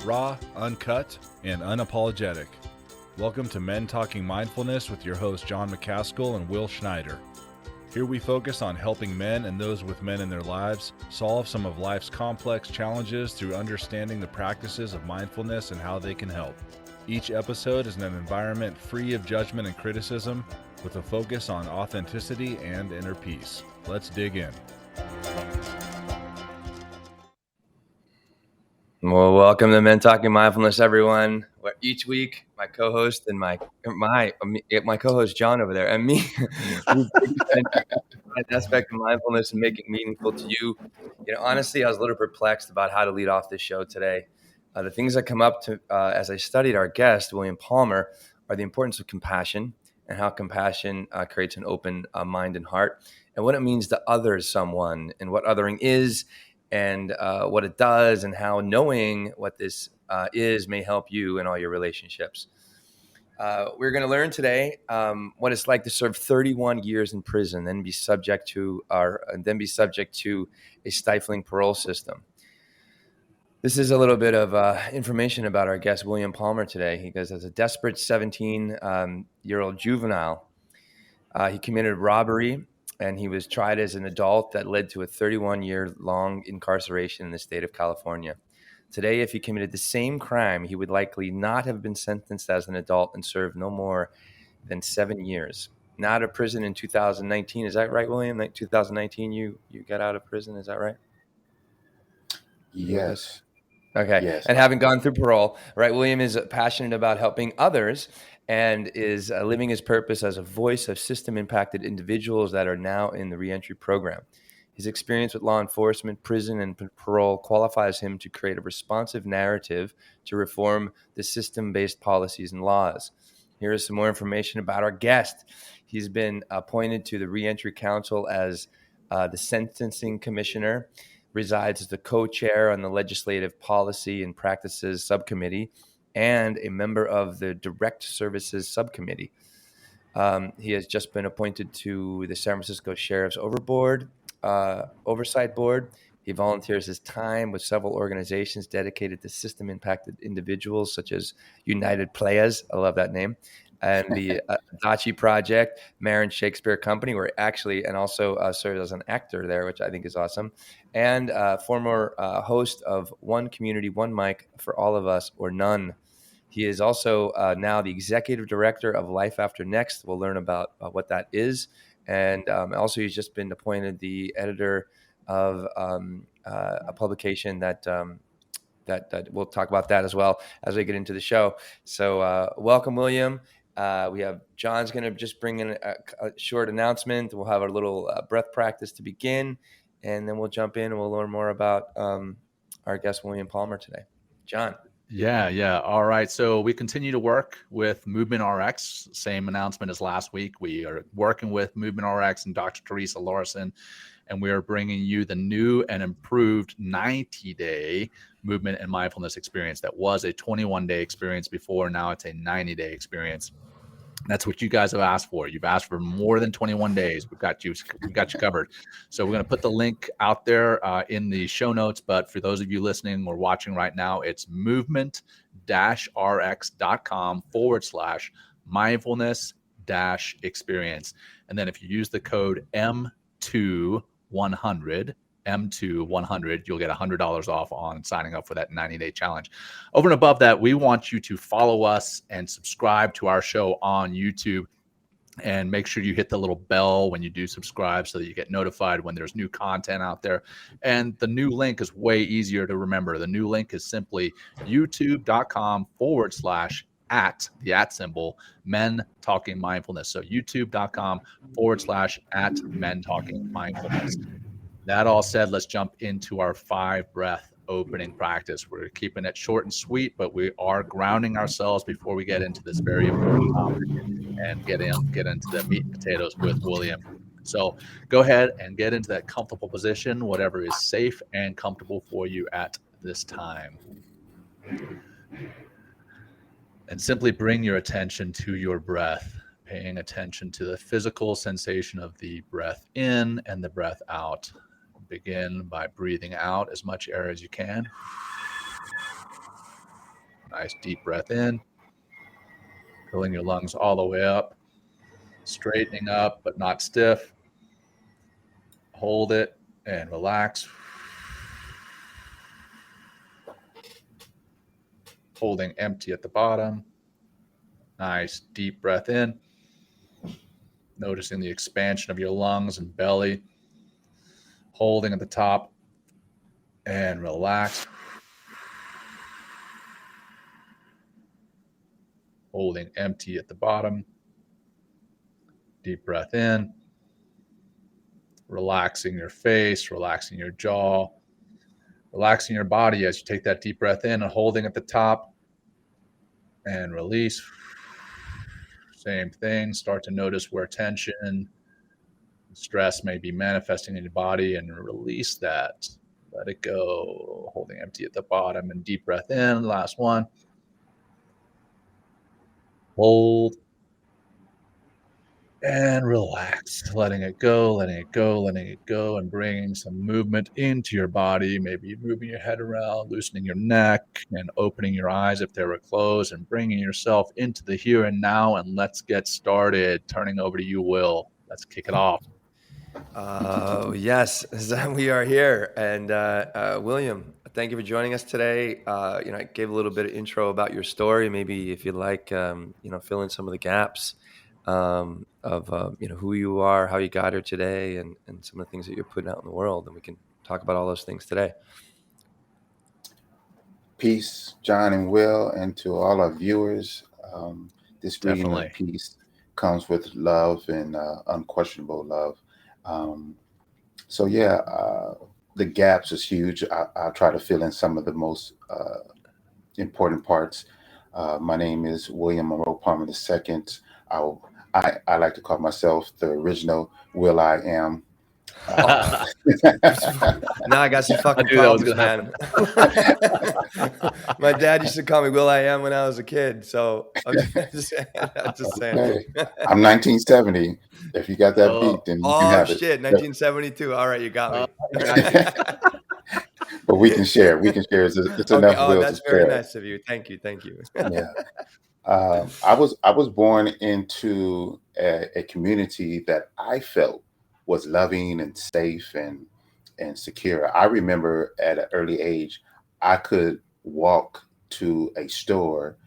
raw, uncut, and unapologetic. Welcome to Men Talking Mindfulness with your hosts John McCaskill and Will Schneider. Here we focus on helping men and those with men in their lives solve some of life's complex challenges through understanding the practices of mindfulness and how they can help. Each episode is in an environment free of judgment and criticism, with a focus on authenticity and inner peace. Let's dig in. Well, welcome to Men Talking Mindfulness, everyone. Where each week, my co-host and my co-host John over there and me, we an aspect of mindfulness and make it meaningful to you. Honestly, I was a little perplexed about how to lead off this show today. The things that come up to as I studied our guest, William Palmer, are the importance of compassion and how compassion creates an open mind and heart, and what it means to others someone, and what othering is, and what it does, and how knowing what this is may help you in all your relationships. We're going to learn today what it's like to serve 31 years in prison, then be subject to a stifling parole system. This is a little bit of information about our guest, William Palmer, today. He goes, as a desperate 17-year-old juvenile, he committed robbery, and he was tried as an adult that led to a 31-year-long incarceration in the state of California. Today, if he committed the same crime, he would likely not have been sentenced as an adult and served no more than 7 years. Now out of prison in 2019. Is that right, William? 2019, you got out of prison. Is that right? Yes. Okay. Yes. And having gone through parole, right, William is passionate about helping others and is living his purpose as a voice of system-impacted individuals that are now in the Reentry program. His experience with law enforcement, prison, and parole qualifies him to create a responsive narrative to reform the system-based policies and laws. Here is some more information about our guest. He's been appointed to the Reentry Council as the sentencing commissioner, resides as the co-chair on the Legislative Policy and Practices Subcommittee, and a member of the Direct Services Subcommittee. He has just been appointed to the San Francisco Sheriff's Oversight Board. He volunteers his time with several organizations dedicated to system-impacted individuals, such as United Players, I love that name, and the Adachi Project, Marin Shakespeare Company, and also serves as an actor there, which I think is awesome, and former host of One Community, One Mic for All of Us or None. He is also now the executive director of Life After Next. We'll learn about what that is. And also, he's just been appointed the editor of a publication that we'll talk about that as well as we get into the show. So welcome, William. We have John's going to just bring in a short announcement. We'll have a little breath practice to begin, and then we'll jump in and we'll learn more about our guest, William Palmer, today. John. Yeah. All right. So we continue to work with Movement RX. Same announcement as last week. We are working with Movement RX and Dr. Teresa Larson, and we are bringing you the new and improved 90-day movement and mindfulness experience. That was a 21-day experience before. Now it's a 90-day experience. That's what you guys have asked for. You've asked for more than 21 days. We've got you covered. So we're going to put the link out there in the show notes. But for those of you listening or watching right now, it's movement-rx.com/mindfulness-experience. And then if you use the code M2100, you'll get $100 off on signing up for that 90-day challenge. Over and above that, we want you to follow us and subscribe to our show on YouTube, and make sure you hit the little bell when you do subscribe so that you get notified when there's new content out there. And the new link is way easier to remember. The new link is simply youtube.com/@ Men Talking Mindfulness. So youtube.com/@ Men Talking Mindfulness. That all said, let's jump into our 5-breath opening practice. We're keeping it short and sweet, but we are grounding ourselves before we get into this very important topic and get into the meat and potatoes with William. So go ahead and get into that comfortable position, whatever is safe and comfortable for you at this time. And simply bring your attention to your breath, paying attention to the physical sensation of the breath in and the breath out. Begin by breathing out as much air as you can. Nice deep breath in, filling your lungs all the way up, straightening up but not stiff. Hold it and relax. Holding empty at the bottom. Nice deep breath in. Noticing the expansion of your lungs and belly. Holding at the top and relax. Holding empty at the bottom. Deep breath in. Relaxing your face, relaxing your jaw, relaxing your body as you take that deep breath in and holding at the top and release. Same thing. Start to notice where tension, stress may be manifesting in your body and release that. Let it go. Holding empty at the bottom and deep breath in. Last one. Hold and relax, letting it go, letting it go, letting it go, and bringing some movement into your body. Maybe moving your head around, loosening your neck, and opening your eyes if they were closed, and bringing yourself into the here and now. And let's get started. Turning over to you, Will. Let's kick it off. Yes, we are here. And William, thank you for joining us today. I gave a little bit of intro about your story. Maybe if you'd like, fill in some of the gaps of who you are, how you got here today, and some of the things that you're putting out in the world. And we can talk about all those things today. Peace, John and Will, and to all our viewers. This reading of peace comes with love and unquestionable love. The gaps is huge. I'll try to fill in some of the most important parts. My name is William Tariq Palmer II. I like to call myself the original Will I Am. Now I got some fucking problems, man. My dad used to call me Will I Am when I was a kid. So I'm just saying. Okay. I'm 1970. If you got that beat, then you can have it. 1972. All right, you got me. But we can share. It's okay. enough. Will That's to very share. nice of you. Thank you. Yeah. I was born into a community that I felt was loving and safe and secure. I remember at an early age, I could walk to a store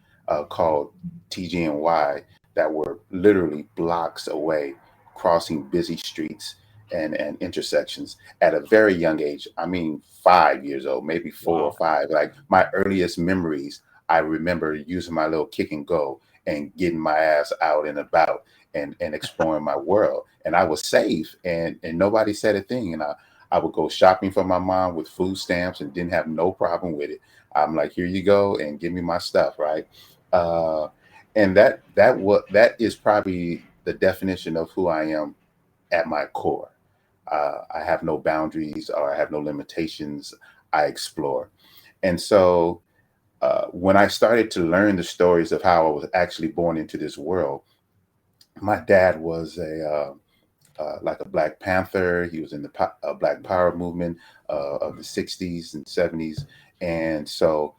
called TG&Y that were literally blocks away, crossing busy streets and intersections at a very young age. I mean, 5 years old, maybe 4 or 5. Like my earliest memories, I remember using my little kick and go and getting my ass out and about and exploring my world. And I was safe and nobody said a thing. And I would go shopping for my mom with food stamps and didn't have no problem with it. I'm like, here you go and give me my stuff, right? And that is probably the definition of who I am at my core. I have no boundaries or I have no limitations. I explore. And so when I started to learn the stories of how I was actually born into this world, my dad was like a Black Panther. He was in the Black Power movement of the 60s and 70s. And so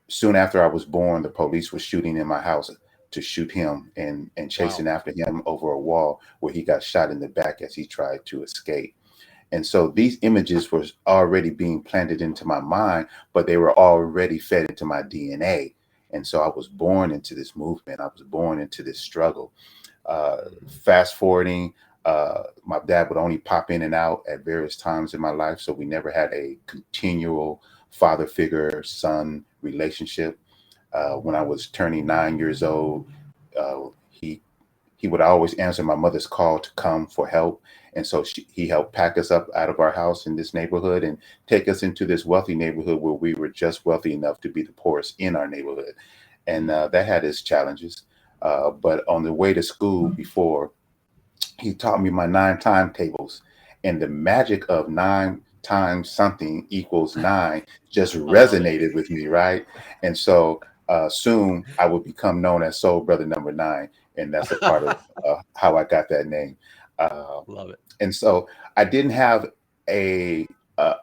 soon after I was born, the police were shooting in my house to shoot him and chasing after him over a wall where he got shot in the back as he tried to escape. And so these images were already being planted into my mind, but they were already fed into my DNA. And so I was born into this movement. I was born into this struggle. Fast forwarding, my dad would only pop in and out at various times in my life. So we never had a continual father figure son relationship. When I was turning 9 years old, he would always answer my mother's call to come for help. And so he helped pack us up out of our house in this neighborhood and take us into this wealthy neighborhood where we were just wealthy enough to be the poorest in our neighborhood. And that had its challenges. But on the way to school before, he taught me my 9 timetables. And the magic of 9 times something equals 9 just resonated with me, right? And so soon I would become known as Soul Brother Number 9. And that's a part of how I got that name. Love it. And so I didn't have a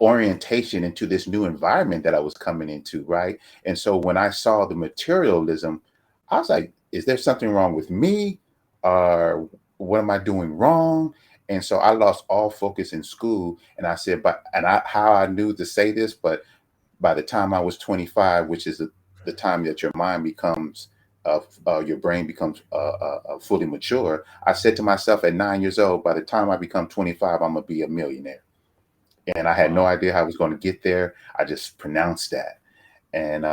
orientation into this new environment that I was coming into, right? And so when I saw the materialism, I was like, is there something wrong with me? Or what am I doing wrong? And so I lost all focus in school. And I said, how I knew to say this, but by the time I was 25, which is the time that your mind becomes, your brain becomes fully mature, I said to myself at 9 years old, by the time I become 25, I'm going to be a millionaire. And I had no idea how I was going to get there. I just pronounced that. And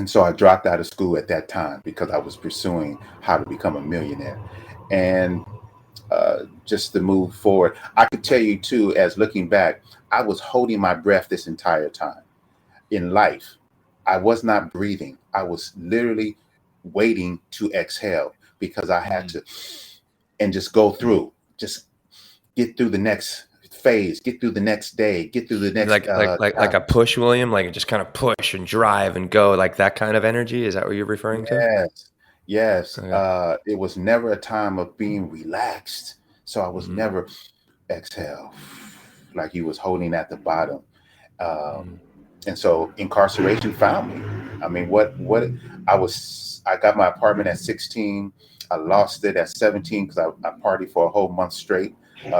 so I dropped out of school at that time because I was pursuing how to become a millionaire. And just to move forward, I could tell you too, as looking back, I was holding my breath this entire time. In life, I was not breathing. I was literally waiting to exhale because I had to, and just go through, just get through the next phase, get through the next day, get through the next like a push, William, like just kind of push and drive and go, like that kind of energy. Is that what you're referring to? Yes. Okay. It was never a time of being relaxed. So I was never exhale, like he was holding at the bottom. And so incarceration found me. I mean, I got my apartment at 16. I lost it at 17 because I partied for a whole month straight in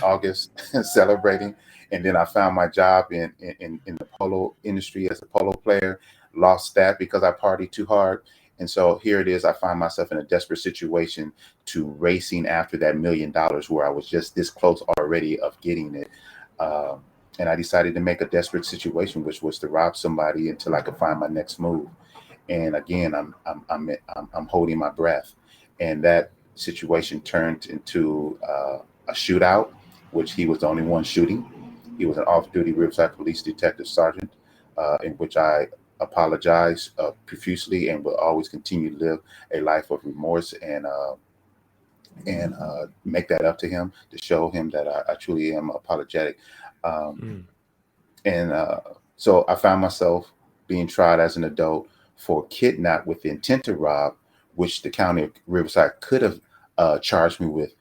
August celebrating. And then I found my job in the polo industry as a polo player, lost that because I partied too hard. And so here it is. I find myself in a desperate situation to racing after that $1 million where I was just this close already of getting it. And I decided to make a desperate situation, which was to rob somebody until I could find my next move. And again, I'm holding my breath. And that situation turned into a shootout, which he was the only one shooting. He was an off-duty Riverside Police Detective Sergeant, in which I apologize profusely and will always continue to live a life of remorse and make that up to him, to show him that I truly am apologetic. So I found myself being tried as an adult for kidnap with the intent to rob, which the county of Riverside could have charged me with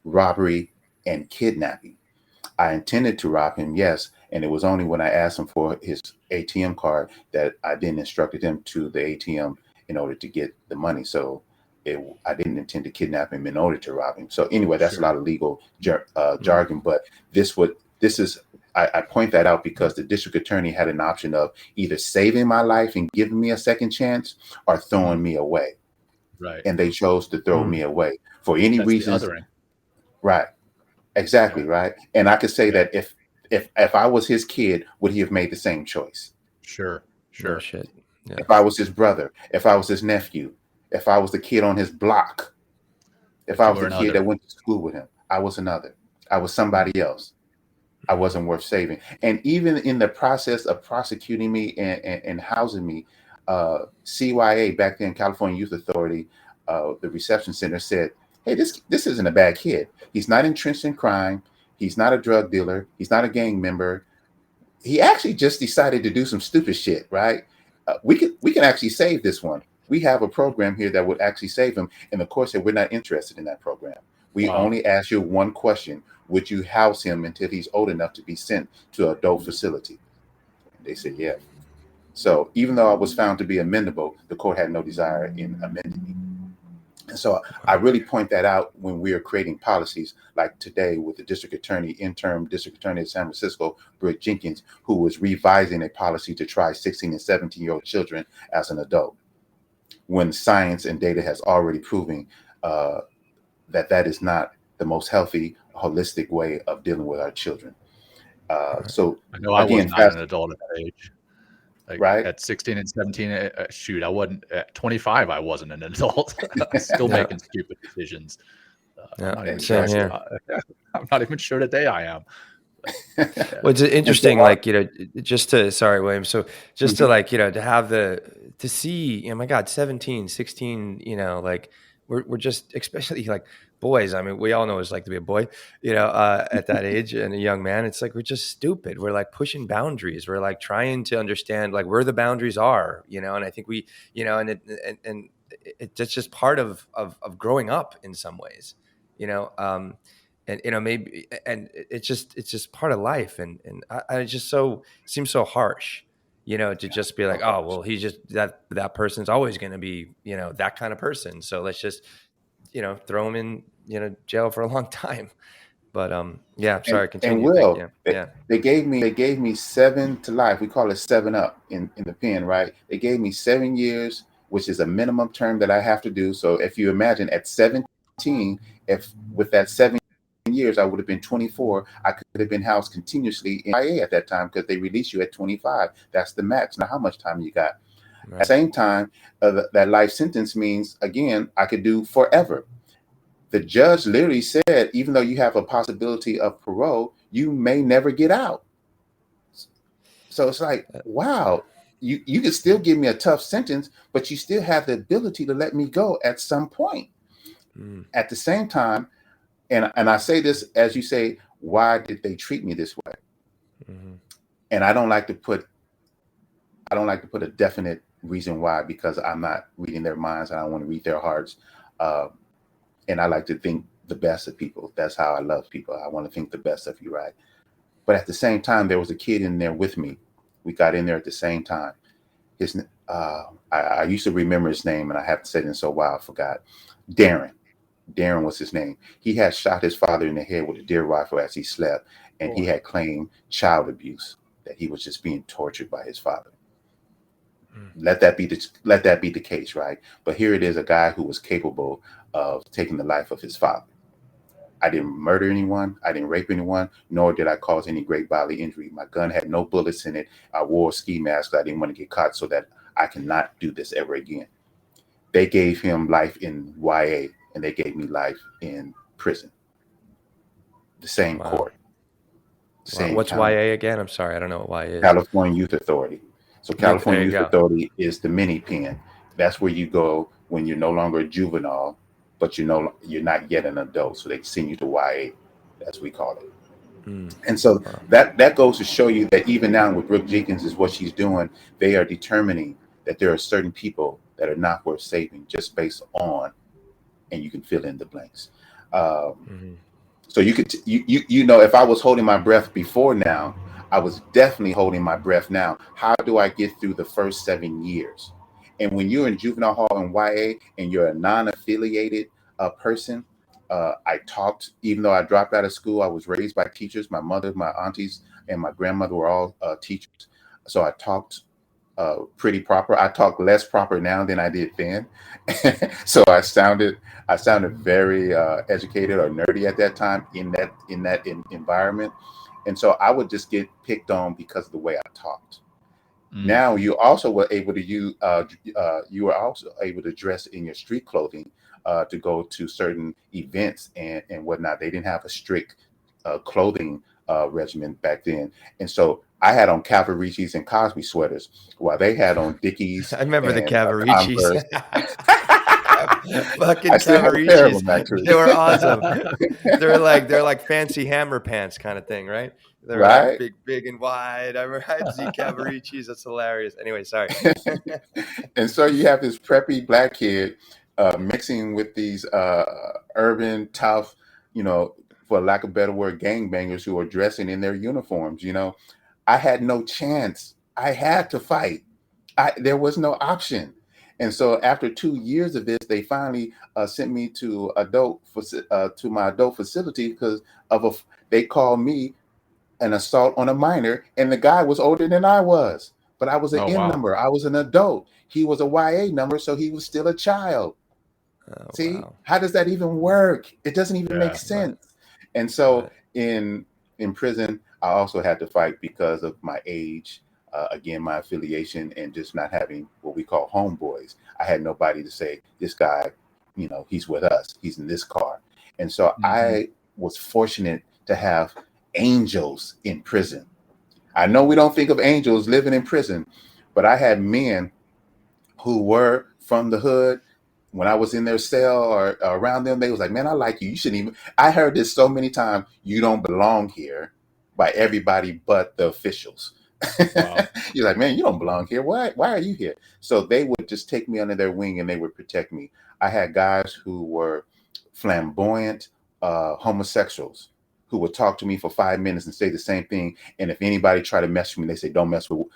robbery and kidnapping. I intended to rob him, yes, and it was only when I asked him for his ATM card that I then instructed him to the ATM in order to get the money. So I didn't intend to kidnap him in order to rob him. So anyway, that's a lot of legal jargon, but I point that out because the district attorney had an option of either saving my life and giving me a second chance or throwing me away. Right. And they chose to throw me away for any reasons. Right. Exactly. Right. And I could say that if I was his kid, would he have made the same choice? Sure. No shit. Yeah. If I was his brother, if I was his nephew, if I was the kid on his block, if I was the kid that went to school with him, I was another. I was somebody else. I wasn't worth saving. And even in the process of prosecuting me and housing me, CYA, back then, California Youth Authority, the reception center said, hey, this isn't a bad kid. He's not entrenched in crime. He's not a drug dealer. He's not a gang member. He actually just decided to do some stupid shit, right? We can actually save this one. We have a program here that would actually save him. And of course, we're not interested in that program. We only ask you one question. Would you house him until he's old enough to be sent to an adult facility? And they said, yeah. So even though I was found to be amendable, the court had no desire in amending me. And so I really point that out when we are creating policies like today with the district attorney, interim district attorney of San Francisco, Britt Jenkins, who was revising a policy to try 16 and 17-year-old children as an adult, when science and data has already proven that is not the most healthy, holistic way of dealing with our children. So I know I was not an adult at that age. Right. At 16 and 17, shoot, I wasn't at 25. I wasn't an adult. Still making stupid decisions. I'm not even sure today I am. Well, it's interesting, sorry, William. So just to to have to see, my God, 17, 16, we're just, especially like boys. I mean, we all know what it's like to be a boy, at that age and a young man. It's like, we're just stupid. We're like pushing boundaries. We're like trying to understand like where the boundaries are, and I think we, it's just part of growing up in some ways, and maybe, and it's just part of life, and I just seems so harsh, to just be like, oh well, he's just that person's always going to be that kind of person, so let's just throw him in jail for a long time. But yeah, sorry, continue. They gave me 7 to life. We call it 7 up in the pen, right? They gave me 7 years, which is a minimum term that I have to do. So if you imagine at 17, if with that 7 years I would have been 24, I could have been housed continuously in IA at that time, because they release you at 25. That's the max. Now, how much time you got? Right. At the same time, that life sentence means, again, I could do forever. The judge literally said, even though you have a possibility of parole, you may never get out. So it's like, wow, you can still give me a tough sentence, but you still have the ability to let me go at some point. At the same time, and I say this, as you say, why did they treat me this way? And I don't like to put a definite reason why, because I'm not reading their minds and I want to read their hearts. And I like to think the best of people. That's how I love people. I want to think the best of you, right? But at the same time, there was a kid in there with me. We got in there at the same time. I used to remember his name, and I haven't said it in so while, I forgot. Darren was his name. He had shot his father in the head with a deer rifle as he slept, and he had claimed child abuse, that he was just being tortured by his father. Let that be the case, right? But here it is, a guy who was capable of taking the life of his father. I didn't murder anyone. I didn't rape anyone, nor did I cause any great bodily injury. My gun had no bullets in it. I wore a ski mask. I didn't want to get caught, so that I cannot do this ever again. They gave him life in YA, and they gave me life in prison. The same court. Same What's county. YA again? I'm sorry, I don't know what YA is. California Youth Authority. So California Youth Authority is the mini pen. That's where you go when you're no longer a juvenile, but you're not yet an adult. So they send you to YA, as we call it. And so that goes to show you that even now with Brooke Jenkins is what she's doing, they are determining that there are certain people that are not worth saving just based on, and you can fill in the blanks. So you could, if I was holding my breath before now, I was definitely holding my breath now. How do I get through the first 7 years? And when you're in juvenile hall and YA and you're a non-affiliated person, I talked, even though I dropped out of school, I was raised by teachers. My mother, my aunties, and my grandmother were all teachers. So I talked pretty proper. I talk less proper now than I did then. So I sounded very educated or nerdy at that time in that environment. And so I would just get picked on because of the way I talked. Now you also were able to you were also able to dress in your street clothing to go to certain events and whatnot. They didn't have a strict clothing regimen back then. And so I had on Cavariccis and Cosby sweaters while they had on Dickies. I remember the Cavariccis. Fucking Cavariccis. They were awesome. they're like fancy hammer pants kind of thing, right? They're right. Like big and wide. I'd see Cavariccis. That's hilarious. Anyway, sorry. And so you have this preppy black kid mixing with these urban, tough, for lack of a better word, gangbangers who are dressing in their uniforms. I had no chance. I had to fight. There was no option. And so after 2 years of this, they finally sent me to my adult facility because they called me an assault on a minor, and the guy was older than I was. But I was an N number. I was an adult. He was a YA number, so he was still a child. See, how does that even work? It doesn't even make sense. Right. And so in prison, I also had to fight because of my age, again, my affiliation, and just not having what we call homeboys. I had nobody to say, this guy, he's with us. He's in this car. And so I was fortunate to have angels in prison. I know we don't think of angels living in prison, but I had men who were from the hood. When I was in their cell or around them, they was like, man, I like you. You shouldn't even. I heard this so many times. You don't belong here, by everybody but the officials. Wow. You're like, man, you don't belong here. Why are you here? So they would just take me under their wing and they would protect me. I had guys who were flamboyant, homosexuals who would talk to me for 5 minutes and say the same thing. And if anybody try to mess with me, they say, don't mess with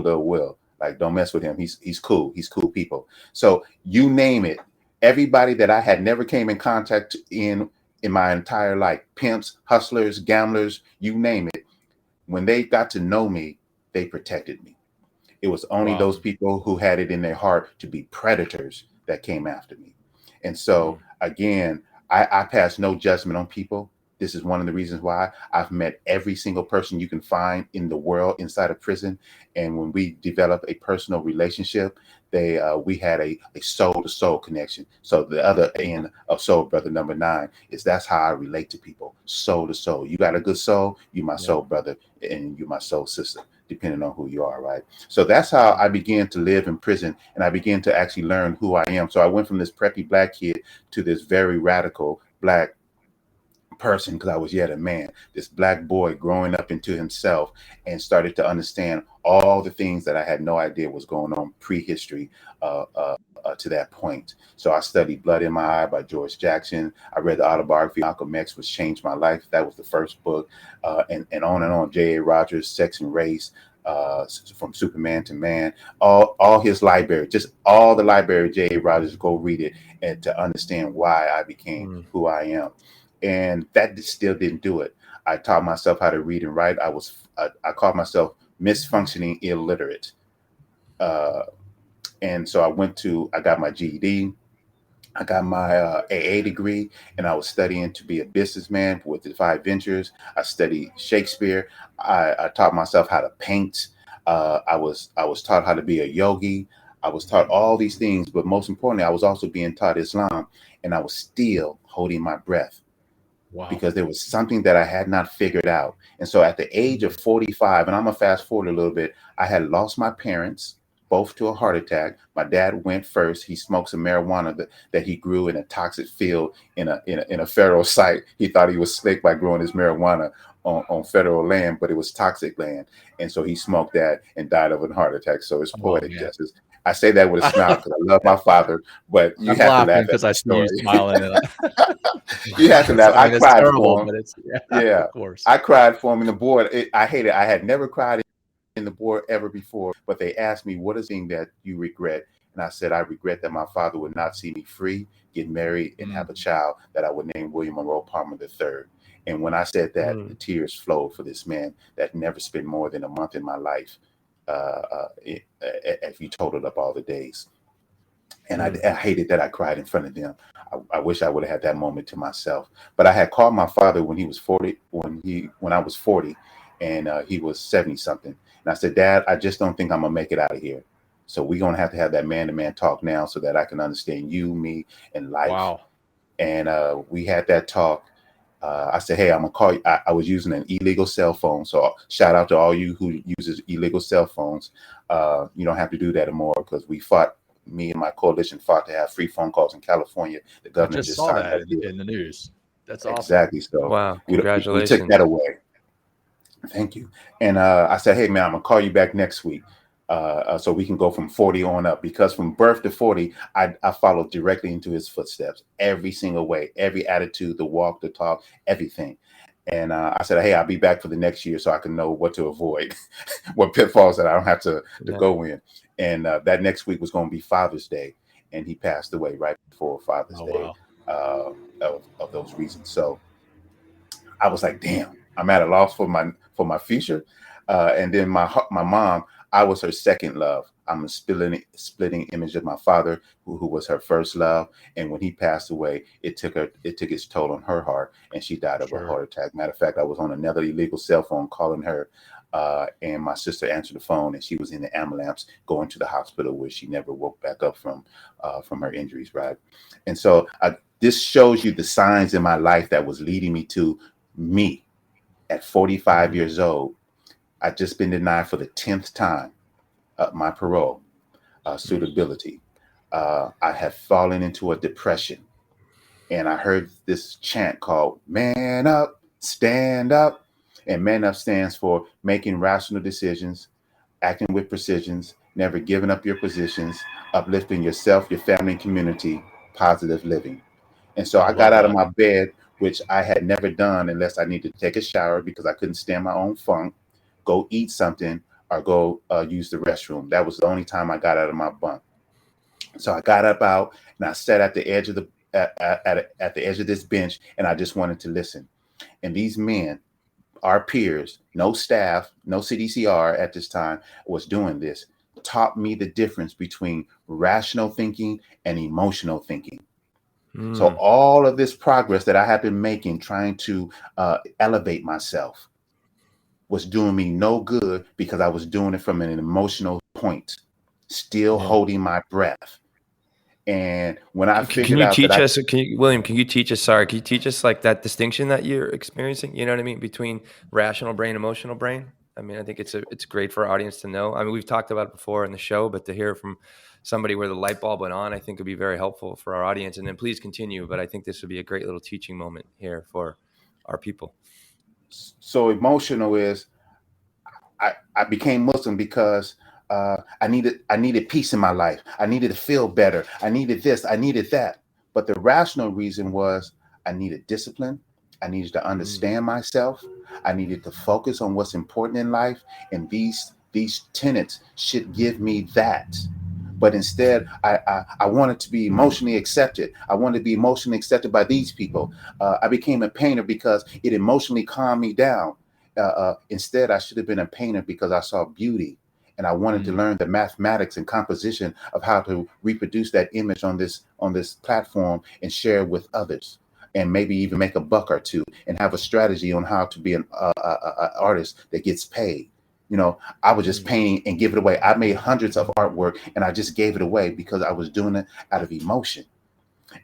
little Will. Like, don't mess with him. He's cool. He's cool people. So you name it. Everybody that I had never came in contact in my entire life, pimps, hustlers, gamblers, you name it. When they got to know me, they protected me. It was only those people who had it in their heart to be predators that came after me. And so again, I pass no judgment on people. This is one of the reasons why I've met every single person you can find in the world inside of prison. And when we develop a personal relationship, we had a soul-to-soul connection. So the other end of soul brother number 9 is that's how I relate to people, soul to soul. You got a good soul, you my soul brother, and you my soul sister, depending on who you are, right? So that's how I began to live in prison, and I began to actually learn who I am. So I went from this preppy black kid to this very radical black person, because I was yet a man, this black boy growing up into himself, and started to understand all the things that I had no idea was going on prehistory to that point. So I studied Blood in My Eye by George Jackson. I read the autobiography of Malcolm X, which changed my life. That was the first book, and on and on. J.A. Rogers, Sex and Race, from Superman to Man, all his library, just all the library of J.A. Rogers. Go read it and to understand why I became who I am. And that still didn't do it. I taught myself how to read and write. I called myself misfunctioning illiterate. And so I got my GED. I got my AA degree, and I was studying to be a businessman with the 5 ventures. I studied Shakespeare. I taught myself how to paint. I was taught how to be a yogi. I was taught all these things, but most importantly, I was also being taught Islam, and I was still holding my breath. Wow. Because there was something that I had not figured out. And so at the age of 45, and I'm gonna fast forward a little bit, I had lost my parents, both to a heart attack. My dad went first. He smoked some marijuana that he grew in a toxic field in a federal site. He thought he was slick by growing his marijuana on federal land, but it was toxic land. And so he smoked that and died of a heart attack. So it's poetic justice. I say that with a smile because I love my father, but you have to laugh because I see you smiling. You have to laugh. I cried terrible, for him. But it's, of course. I cried for him in the board. I hate it. I had never cried in the board ever before, but they asked me, what is the thing that you regret? And I said, I regret that my father would not see me free, get married, and have a child that I would name William Tariq Palmer III. And when I said that, the tears flowed for this man that never spent more than a month in my life, if you totaled up all the days. And I hated that I cried in front of them. I wish I would have had that moment to myself. But I had called my father when he was 40, when I was 40, and he was 70 something. And I said, Dad, I just don't think I'm gonna make it out of here. So we're gonna have to have that man-to-man talk now so that I can understand you, me, and life. Wow. And we had that talk. I said, hey, I'm gonna call you. I was using an illegal cell phone. So shout out to all you who uses illegal cell phones. You don't have to do that anymore, because me and my coalition fought to have free phone calls in California. The governor just saw that in the news. That's awesome. Exactly. So wow, congratulations. We took that away. Thank you. And I said, hey man, I'm gonna call you back next week. So we can go from 40 on up, because from birth to 40, I followed directly into his footsteps every single way, every attitude, the walk, the talk, everything. And I said, hey, I'll be back for the next year so I can know what to avoid, what pitfalls that I don't have to go in. And that next week was going to be Father's Day. And he passed away right before Father's Day. Wow. Of those reasons. So I was like, damn, I'm at a loss for my future. And then my mom, I was her second love. I'm a splitting image of my father, who was her first love. And when he passed away, it took its toll on her heart, and she died of a heart attack. Matter of fact, I was on another illegal cell phone calling her, and my sister answered the phone, and she was in the ambulance going to the hospital, where she never woke back up from her injuries, right? And so this shows you the signs in my life that was leading me to me at 45 years old. I've just been denied for the 10th time my parole suitability. I have fallen into a depression, and I heard this chant called "Man Up, Stand Up," and "Man Up" stands for making rational decisions, acting with precision, never giving up your positions, uplifting yourself, your family, and community, positive living. And so I got out of my bed which I had never done unless I needed to take a shower because I couldn't stand my own funk, go eat something, or go use the restroom. That was the only time I got out of my bunk. So I got up out and I sat at the edge of at the edge of this bench, and I just wanted to listen. And these men, our peers, no staff, no CDCR at this time was doing this, taught me the difference between rational thinking and emotional thinking. So all of this progress that I have been making, trying to elevate myself, was doing me no good because I was doing it from an emotional point, still holding my breath. And when I figured out William, can you teach us, sorry, can you teach us like that distinction that you're experiencing, you know what I mean, between rational brain, emotional brain? I mean, I think it's great for our audience to know. I mean, we've talked about it before in the show, but to hear from somebody where the light bulb went on, I think would be very helpful for our audience. And then please continue, but I think this would be a great little teaching moment here for our people. So emotional is, I became Muslim because I needed peace in my life. I needed to feel better. I needed this. I needed that. But the rational reason was I needed discipline. I needed to understand myself. I needed to focus on what's important in life. And these tenets should give me that. But instead, I wanted to be emotionally accepted. I wanted to be emotionally accepted by these people. I became a painter because it emotionally calmed me down. Instead, I should have been a painter because I saw beauty. And I wanted to learn the mathematics and composition of how to reproduce that image on this platform and share it with others, and maybe even make a buck or two and have a strategy on how to be an artist that gets paid. You know, I was just painting and give it away. I made hundreds of artwork and I just gave it away because I was doing it out of emotion.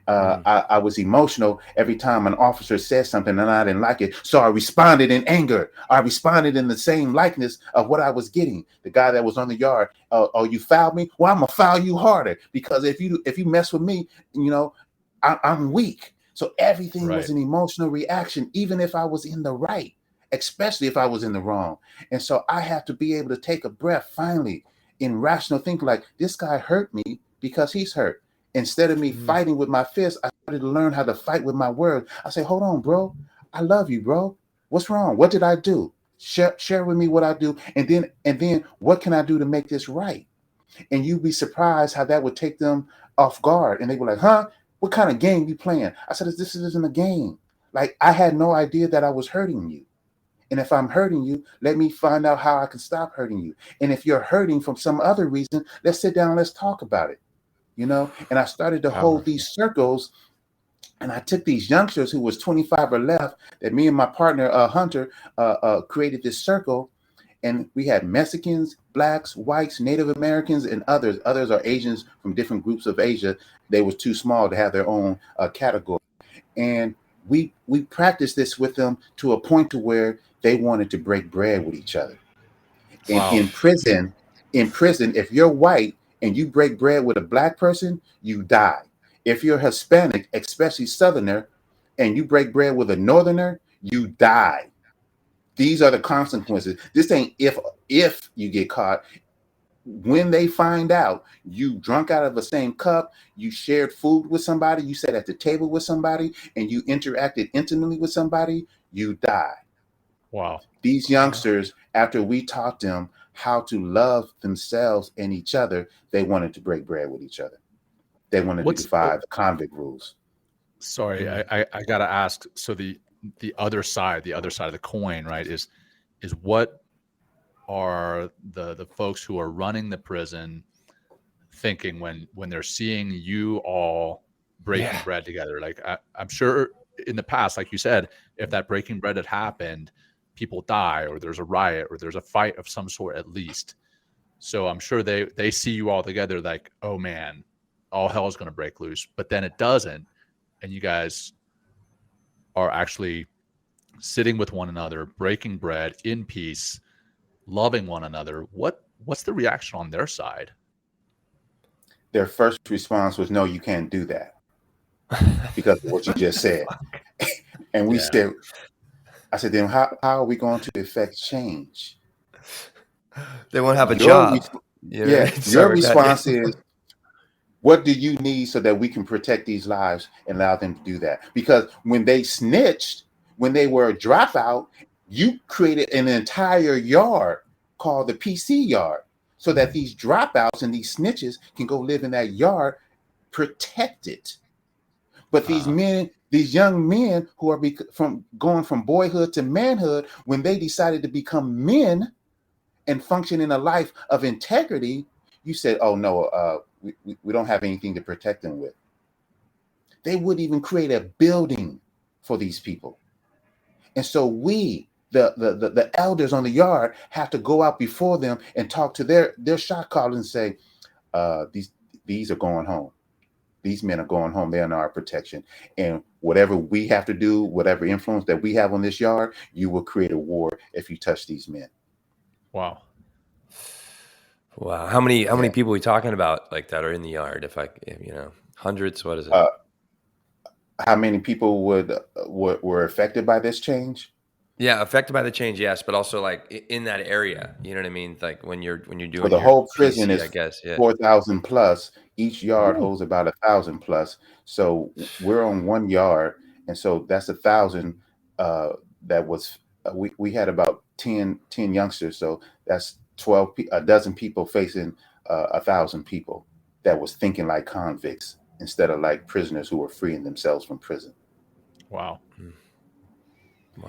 I was emotional every time an officer said something and I didn't like it. So I responded in anger. I responded in the same likeness of what I was getting. The guy that was on the yard, oh, you fouled me? Well, I'm gonna foul you harder, because if you mess with me, you know, I'm weak. So everything was an emotional reaction, even if I was in the right, especially if I was in the wrong. And so I have to be able to take a breath finally in rational thinking, like, this guy hurt me because he's hurt. Instead of me fighting with my fists, I started to learn how to fight with my words. I say, hold on, bro. I love you, bro. What's wrong? What did I do? Share with me what I do. And then what can I do to make this right? And you'd be surprised how that would take them off guard. And they were like, huh? What kind of game you playing? I said, this isn't a game. Like, I had no idea that I was hurting you. And if I'm hurting you, let me find out how I can stop hurting you. And if you're hurting from some other reason, let's sit down, let's talk about it. You know, and I started to hold these circles, and I took these youngsters who was 25 or left, that me and my partner, Hunter, created this circle. And we had Mexicans, blacks, whites, Native Americans, and others. Others are Asians from different groups of Asia. They was too small to have their own category. And we practiced this with them to a point to where they wanted to break bread with each other. Wow. In prison, if you're white and you break bread with a black person, you die. If you're Hispanic, especially Southerner, and you break bread with a Northerner, you die. These are the consequences. This ain't if you get caught. When they find out you drunk out of the same cup, you shared food with somebody, you sat at the table with somebody, and you interacted intimately with somebody, you die. Wow. These youngsters, after we taught them how to love themselves and each other, they wanted to break bread with each other. They wanted to defy the convict rules. Sorry, I got to ask. So the other side of the coin, right, is what are the folks who are running the prison thinking when they're seeing you all breaking bread together? Like, I'm sure in the past, like you said, if that breaking bread had happened, people die, or there's a riot, or there's a fight of some sort at least. So I'm sure they see you all together like, oh man, all hell is going to break loose. But then it doesn't, and you guys are actually sitting with one another, breaking bread in peace, loving one another. What's the reaction on their side? Their first response was, no, you can't do that, because of what you just said. And we said, I said, then how are we going to effect change? They won't have a job. Your response is, What do you need so that we can protect these lives and allow them to do that? Because when they snitched, when they were a dropout, you created an entire yard called the PC yard so that these dropouts and these snitches can go live in that yard protected. But these men, these young men who are going from boyhood to manhood, when they decided to become men and function in a life of integrity, you said, oh no, we don't have anything to protect them with. They would even create a building for these people. And so we, the elders on the yard, have to go out before them and talk to their shot callers and say, these are going home. These men are going home. They're in our protection. And whatever we have to do, whatever influence that we have on this yard, you will create a war if you touch these men. Wow. How many people are we talking about like that are in the yard? Hundreds, what is it? How many people were affected by this change? Yeah, affected by the change, yes, but also like in that area, you know what I mean? Like when you're doing well, the whole prison PC, is, I guess, 4,000 plus. Each yard holds about 1,000 plus. So we're on one yard, and so that's 1,000. That was we had about 10 youngsters, so that's a dozen people facing 1,000 people that was thinking like convicts instead of like prisoners who were freeing themselves from prison. Wow.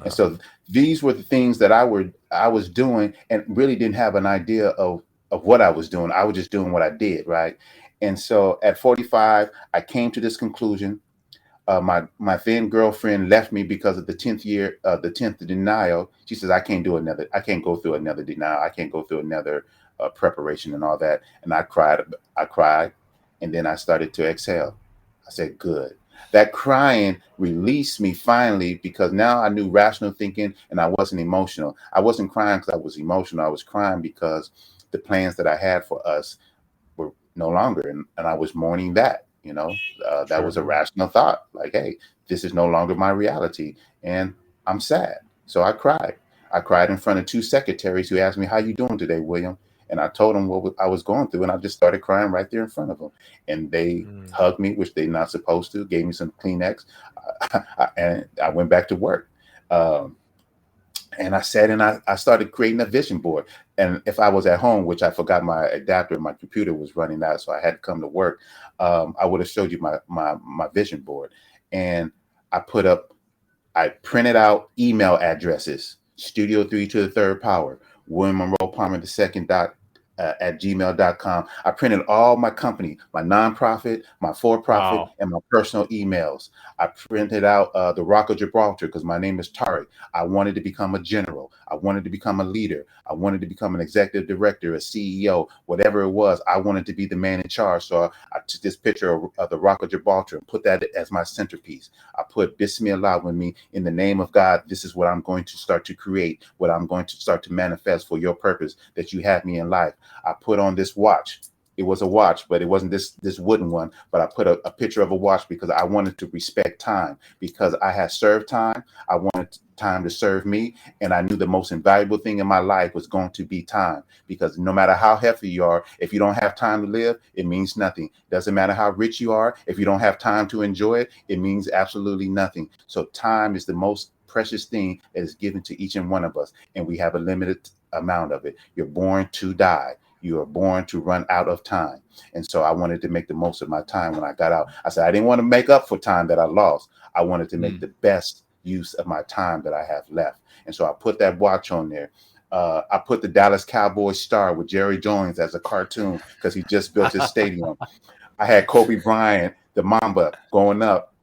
And so these were the things that I was doing, and really didn't have an idea of what I was doing. I was just doing what I did, right? And so at 45, I came to this conclusion. My then girlfriend left me because of the 10th denial. She says, I can't go through another denial. I can't go through another preparation and all that. And I cried, and then I started to exhale. I said, good. That crying released me finally, because now I knew rational thinking and I wasn't emotional. I wasn't crying because I was emotional. I was crying because the plans that I had for us were no longer. And I was mourning that, that was a rational thought. Like, hey, this is no longer my reality. And I'm sad. So I cried. I cried in front of 2 secretaries who asked me, how you doing today, William? And I told them what I was going through, and I just started crying right there in front of them. And they hugged me, which they're not supposed to, gave me some Kleenex, and I went back to work. And I sat and I started creating a vision board. And if I was at home, which I forgot my adapter, my computer was running out, so I had to come to work, I would have showed you my vision board. And I printed out email addresses, Studio 3 to the third power, William Monroe Palmer II at gmail.com. I printed all my company, my nonprofit, my for-profit, and my personal emails. I printed out the Rock of Gibraltar because my name is Tariq. I wanted to become a general. I wanted to become a leader. I wanted to become an executive director, a CEO, whatever it was. I wanted to be the man in charge. So I took this picture of the Rock of Gibraltar and put that as my centerpiece. I put Bismillah with me, in the name of God. This is what I'm going to start to create, what I'm going to start to manifest for your purpose that you have me in life. I put on this watch. It was a watch, but it wasn't this wooden one. But I put a picture of a watch because I wanted to respect time, because I had served time. I wanted time to serve me. And I knew the most invaluable thing in my life was going to be time, because no matter how healthy you are, if you don't have time to live, it means nothing. Doesn't matter how rich you are. If you don't have time to enjoy it, it means absolutely nothing. So time is the most precious thing that is given to each and one of us. And we have a limited amount of it. You're born to die. You are born to run out of time. And so I wanted to make the most of my time when I got out. I said, I didn't want to make up for time that I lost. I wanted to make the best use of my time that I have left. And so I put that watch on there. I put the Dallas Cowboys star with Jerry Jones as a cartoon because he just built his stadium. I had Kobe Bryant, the Mamba, going up.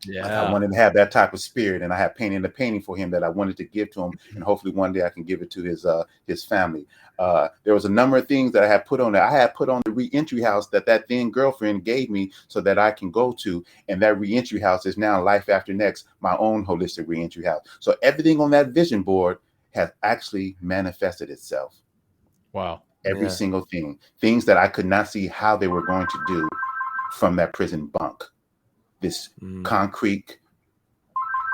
Yeah, I wanted to have that type of spirit, and I had painted a painting for him that I wanted to give to him, and hopefully one day I can give it to his family. There was a number of things that I had put on there. I had put on the reentry house that then girlfriend gave me so that I can go to, and that reentry house is now Life After Next, my own holistic reentry house. So everything on that vision board has actually manifested itself. Wow. Every single thing, things that I could not see how they were going to do from that prison bunk. This concrete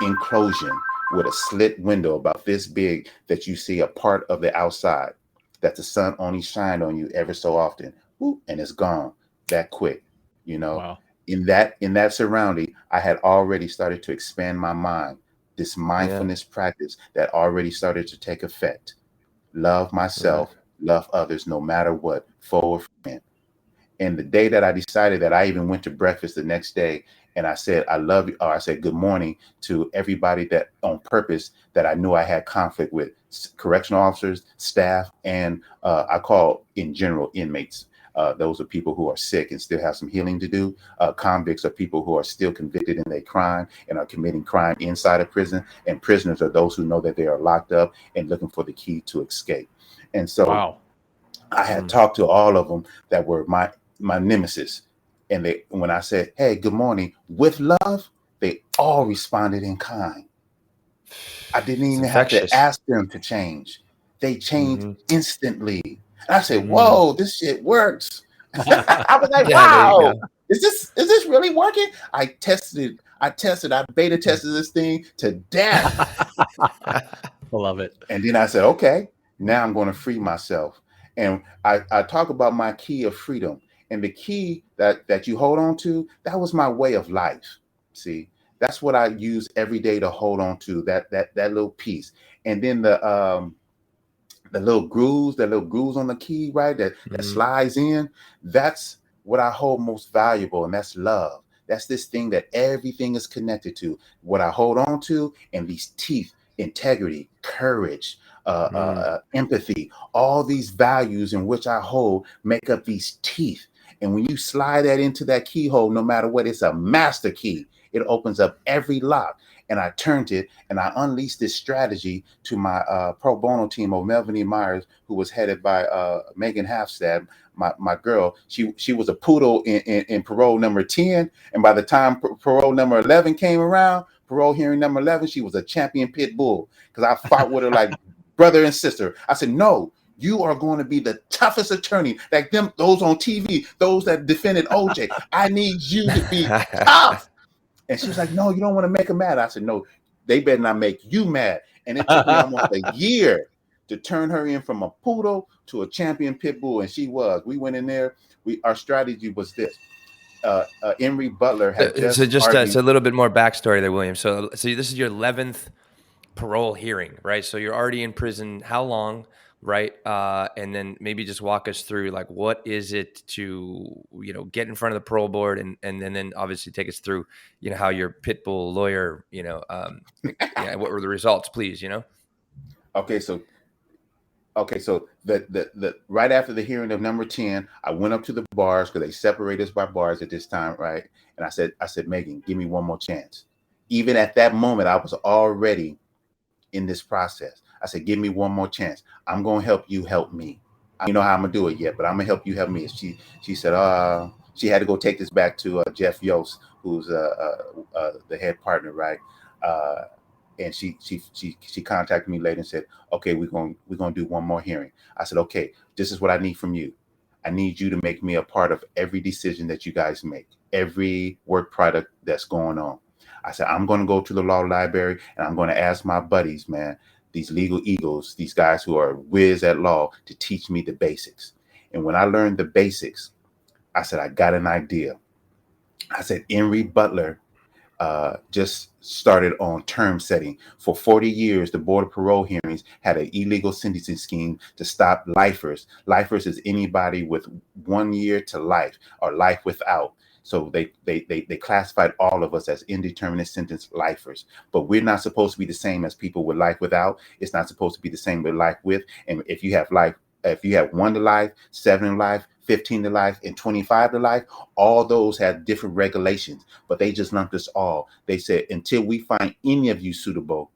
enclosure with a slit window about this big that you see a part of the outside, that the sun only shined on you ever so often, and it's gone that quick. You know, Wow. in that surrounding, I had already started to expand my mind. This mindfulness practice that already started to take effect. Love myself, love others, no matter what, foe or friend. And the day that I decided that, I even went to breakfast the next day and I said, I love you, or I said good morning to everybody that on purpose that I knew I had conflict with, correctional officers, staff, and I call in general inmates. Those are people who are sick and still have some healing to do. Convicts are people who are still convicted in their crime and are committing crime inside of prison. And prisoners are those who know that they are locked up and looking for the key to escape. And so Wow. I had talked to all of them that were my nemesis. And they, when I said, hey, good morning, with love, they all responded in kind. I didn't It's even have to infectious. ask them to change. They changed instantly. And I said, Mm. whoa, this shit works. I was like, Yeah, there you wow, go. is this really working? I beta tested this thing to death. I love it. And then I said, okay, now I'm going to free myself. And I talk about my key of freedom. And the key that you hold on to, that was my way of life. See, that's what I use every day to hold on to, that little piece. And then the little grooves on the key, right? That slides in. That's what I hold most valuable, and that's love. That's this thing that everything is connected to. What I hold on to, and these teeth: integrity, courage, empathy. All these values in which I hold make up these teeth. And when you slide that into that keyhole, no matter what, it's a master key. It opens up every lock. And I turned it and I unleashed this strategy to my pro bono team of Melvin E. Myers, who was headed by Megan Halfstad, my girl. She was a poodle in parole number 10. And by the time parole number 11 came around, parole hearing number 11, she was a champion pit bull, because I fought with her like brother and sister. I said, no, you are going to be the toughest attorney, like them, those on TV, those that defended OJ. I need you to be tough. And she was like, no, you don't want to make them mad. I said, no, they better not make you mad. And it took me almost a year to turn her in from a poodle to a champion pit bull. And she was. We went in there. Our strategy was this. Henry Butler had So just argued. so a little bit more backstory there, William. So this is your 11th parole hearing, right? So you're already in prison. How long, right? And then maybe just walk us through, like, what is it to, get in front of the parole board, and then obviously take us through, how your pit bull lawyer, what were the results, please, Okay, so the right after the hearing of number 10, I went up to the bars, because they separate us by bars at this time, right? And I said, Megan, give me one more chance. Even at that moment, I was already in this process. I said, give me one more chance. I'm going to help you help me. I don't know how I'm going to do it yet, but I'm going to help you help me. She said, she had to go take this back to Jeff Yost, who's the head partner, right? And she contacted me later and said, okay, we're going to do one more hearing. I said, okay, this is what I need from you. I need you to make me a part of every decision that you guys make, every work product that's going on. I said, I'm going to go to the law library and I'm going to ask my buddies, man, these legal eagles, these guys who are whiz at law, to teach me the basics. And when I learned the basics, I said, I got an idea. I said, Henry Butler just started on term setting. For 40 years, the Board of Parole Hearings had an illegal sentencing scheme to stop lifers. Lifers is anybody with 1 year to life or life without. So they classified all of us as indeterminate sentence lifers. But we're not supposed to be the same as people with life without. It's not supposed to be the same with life with. And if you have 1 to life, 7 to life, 15 to life, and 25 to life, all those have different regulations, but they just lumped us all. They said, until we find any of you suitable,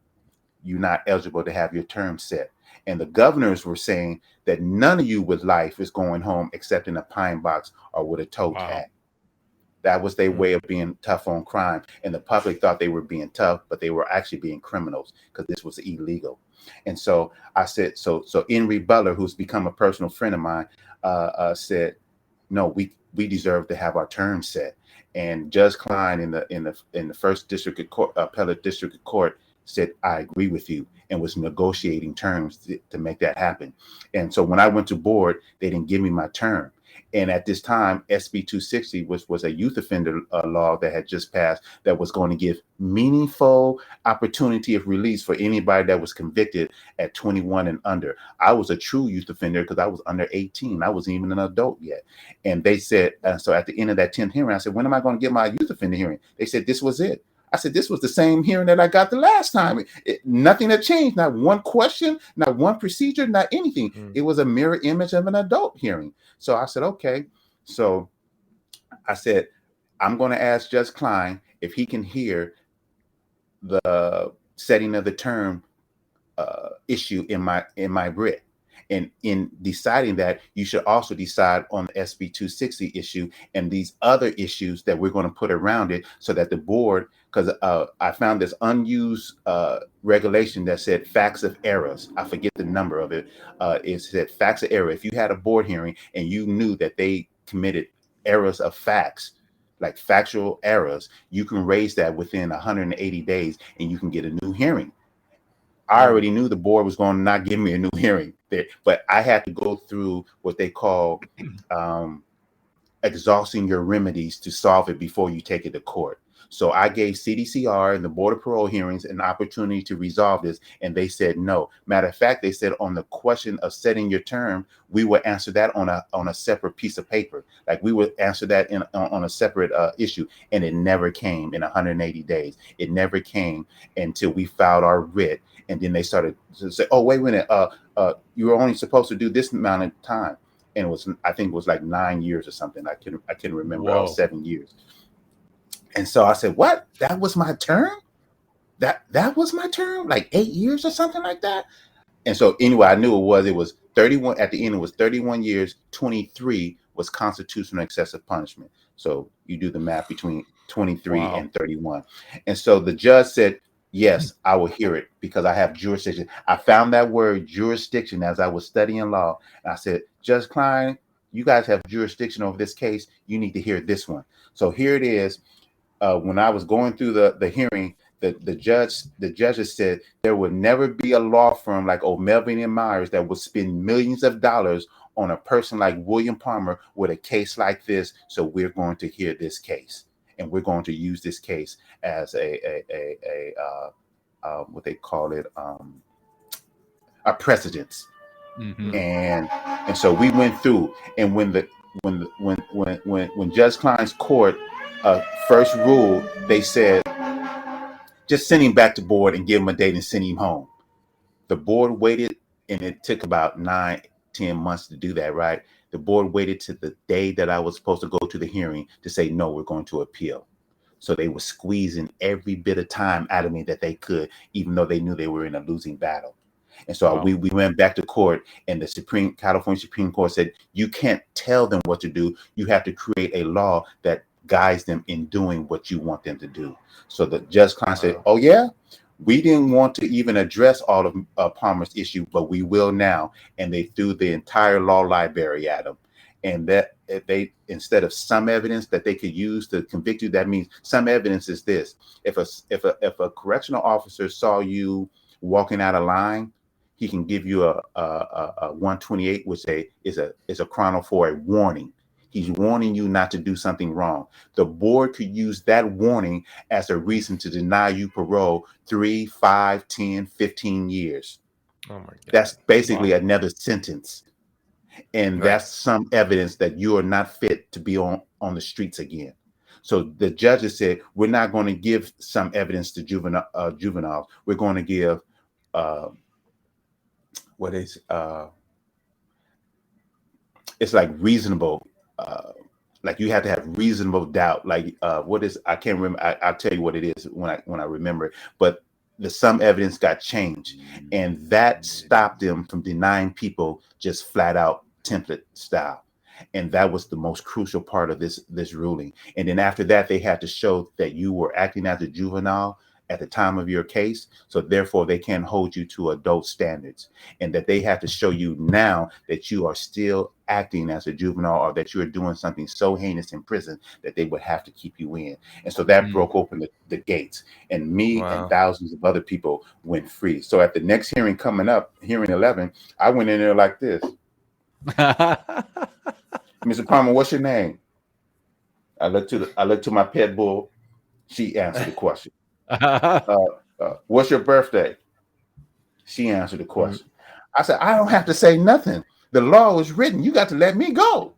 you're not eligible to have your term set. And the governors were saying that none of you with life is going home except in a pine box or with a toe tag. That was their way of being tough on crime. And the public thought they were being tough, but they were actually being criminals, because this was illegal. And so I said, so Henry Butler, who's become a personal friend of mine, said, no, we deserve to have our term set. And Judge Klein in the first district court, appellate district court, said, I agree with you, and was negotiating terms to make that happen. And so when I went to board, they didn't give me my term. And at this time, SB 260 was a youth offender law that had just passed that was going to give meaningful opportunity of release for anybody that was convicted at 21 and under. I was a true youth offender because I was under 18. I wasn't even an adult yet. And they said, so at the end of that 10th hearing, I said, when am I going to get my youth offender hearing? They said, this was it. I said, this was the same hearing that I got the last time. Nothing had changed. Not one question, not one procedure, not anything. It was a mirror image of an adult hearing. So I said, okay. So I said, I'm going to ask Judge Klein if he can hear the setting of the term issue in my writ. And in deciding that, you should also decide on the SB 260 issue and these other issues that we're going to put around it so that the board, because I found this unused regulation that said facts of errors. I forget the number of it. It said facts of error. If you had a board hearing and you knew that they committed errors of facts, like factual errors, you can raise that within 180 days and you can get a new hearing. I already knew the board was going to not give me a new hearing there, but I had to go through what they call exhausting your remedies to solve it before you take it to court. So I gave CDCR and the Board of Parole Hearings an opportunity to resolve this, and they said no. Matter of fact, they said on the question of setting your term, we would answer that on a separate piece of paper. Like we would answer that on a separate issue, and it never came in 180 days. It never came until we filed our writ, and then they started to say, "Oh, wait a minute, you were only supposed to do this amount of time," and I think it was like 9 years or something. I can remember. Whoa. 7 years. And so I said, what? That was my term? That was my term? Like 8 years or something like that? And so anyway, I knew it was 31. At the end, it was 31 years. 23 was constitutional excessive punishment. So you do the math between 23 and 31. And so the judge said, yes, I will hear it because I have jurisdiction. I found that word jurisdiction as I was studying law. And I said, Judge Klein, you guys have jurisdiction over this case. You need to hear this one. So here it is. When I was going through the hearing, the judges said there would never be a law firm like O'Melveny and Myers that would spend millions of dollars on a person like William Palmer with a case like this. So we're going to hear this case, and we're going to use this case as what they call it, a precedence. Mm-hmm. And so we went through, and when Judge Klein's court first ruled, they said, just send him back to board and give him a date and send him home. The board waited, and it took about 9-10 months to do that, right? The board waited to the day that I was supposed to go to the hearing to say, no, we're going to appeal. So they were squeezing every bit of time out of me that they could, even though they knew they were in a losing battle. And so we went back to court, and the California Supreme Court said, you can't tell them what to do. You have to create a law that guides them in doing what you want them to do. So the Judge Klein said, oh yeah, we didn't want to even address all of Palmer's issue, but we will now. And they threw the entire law library at him. And that they, instead of some evidence that they could use to convict you, that means some evidence is this. If a correctional officer saw you walking out of line, he can give you a 128, which is a chrono for a warning. He's warning you not to do something wrong. The board could use that warning as a reason to deny you parole 3, 5, 10, 15 years. Oh my God. That's basically another sentence. And that's some evidence that you are not fit to be on the streets again. So the judges said, we're not going to give some evidence to juveniles. We're going to give it's like reasonable. Like you have to have reasonable doubt. Like I can't remember. I'll tell you what it is when I remember it. But some evidence got changed, and that stopped them from denying people just flat out template style. And that was the most crucial part of this ruling. And then after that, they had to show that you were acting as a juvenile at the time of your case. So therefore, they can't hold you to adult standards, and that they have to show you now that you are still acting as a juvenile, or that you're doing something so heinous in prison that they would have to keep you in. And so that broke open the gates, and me and thousands of other people went free. So at the next hearing coming up, hearing 11, I went in there like this. Mr. Palmer, what's your name? I looked to my pet bull. She answered the question. What's your birthday? She answered the question. I said, I don't have to say nothing. The law is written. You got to let me go.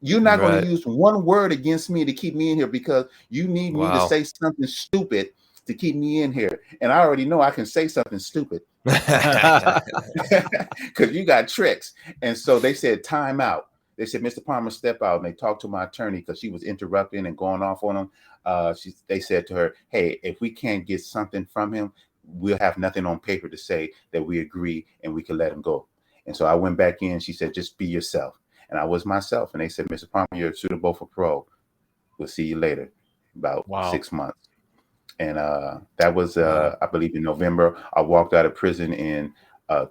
You're not going to use one word against me to keep me in here because you need me to say something stupid to keep me in here. And I already know I can say something stupid because you got tricks. And so they said, time out. They said, Mr. Palmer, step out. And they talked to my attorney because she was interrupting and going off on him. They said to her, hey, if we can't get something from him, we'll have nothing on paper to say that we agree and we can let him go. And so I went back in. She said, just be yourself. And I was myself. And they said, Mr. Palmer, you're suitable for parole. We'll see you later. About 6 months. And that was, I believe, in November. I walked out of prison in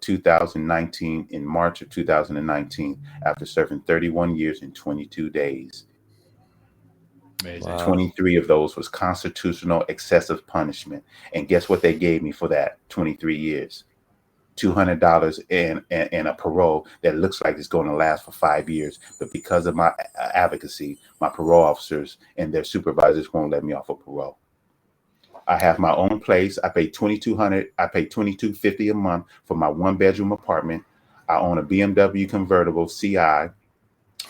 2019, in March of 2019, after serving 31 years and 22 days. Amazing. Wow. 23 of those was constitutional excessive punishment. And guess what they gave me for that 23 years? $200 and a parole that looks like it's going to last for 5 years. But because of my advocacy, my parole officers and their supervisors won't let me off of parole. I have my own place. I pay $2,200. I pay $2,250 a month for my 1-bedroom apartment. I own a BMW convertible CI,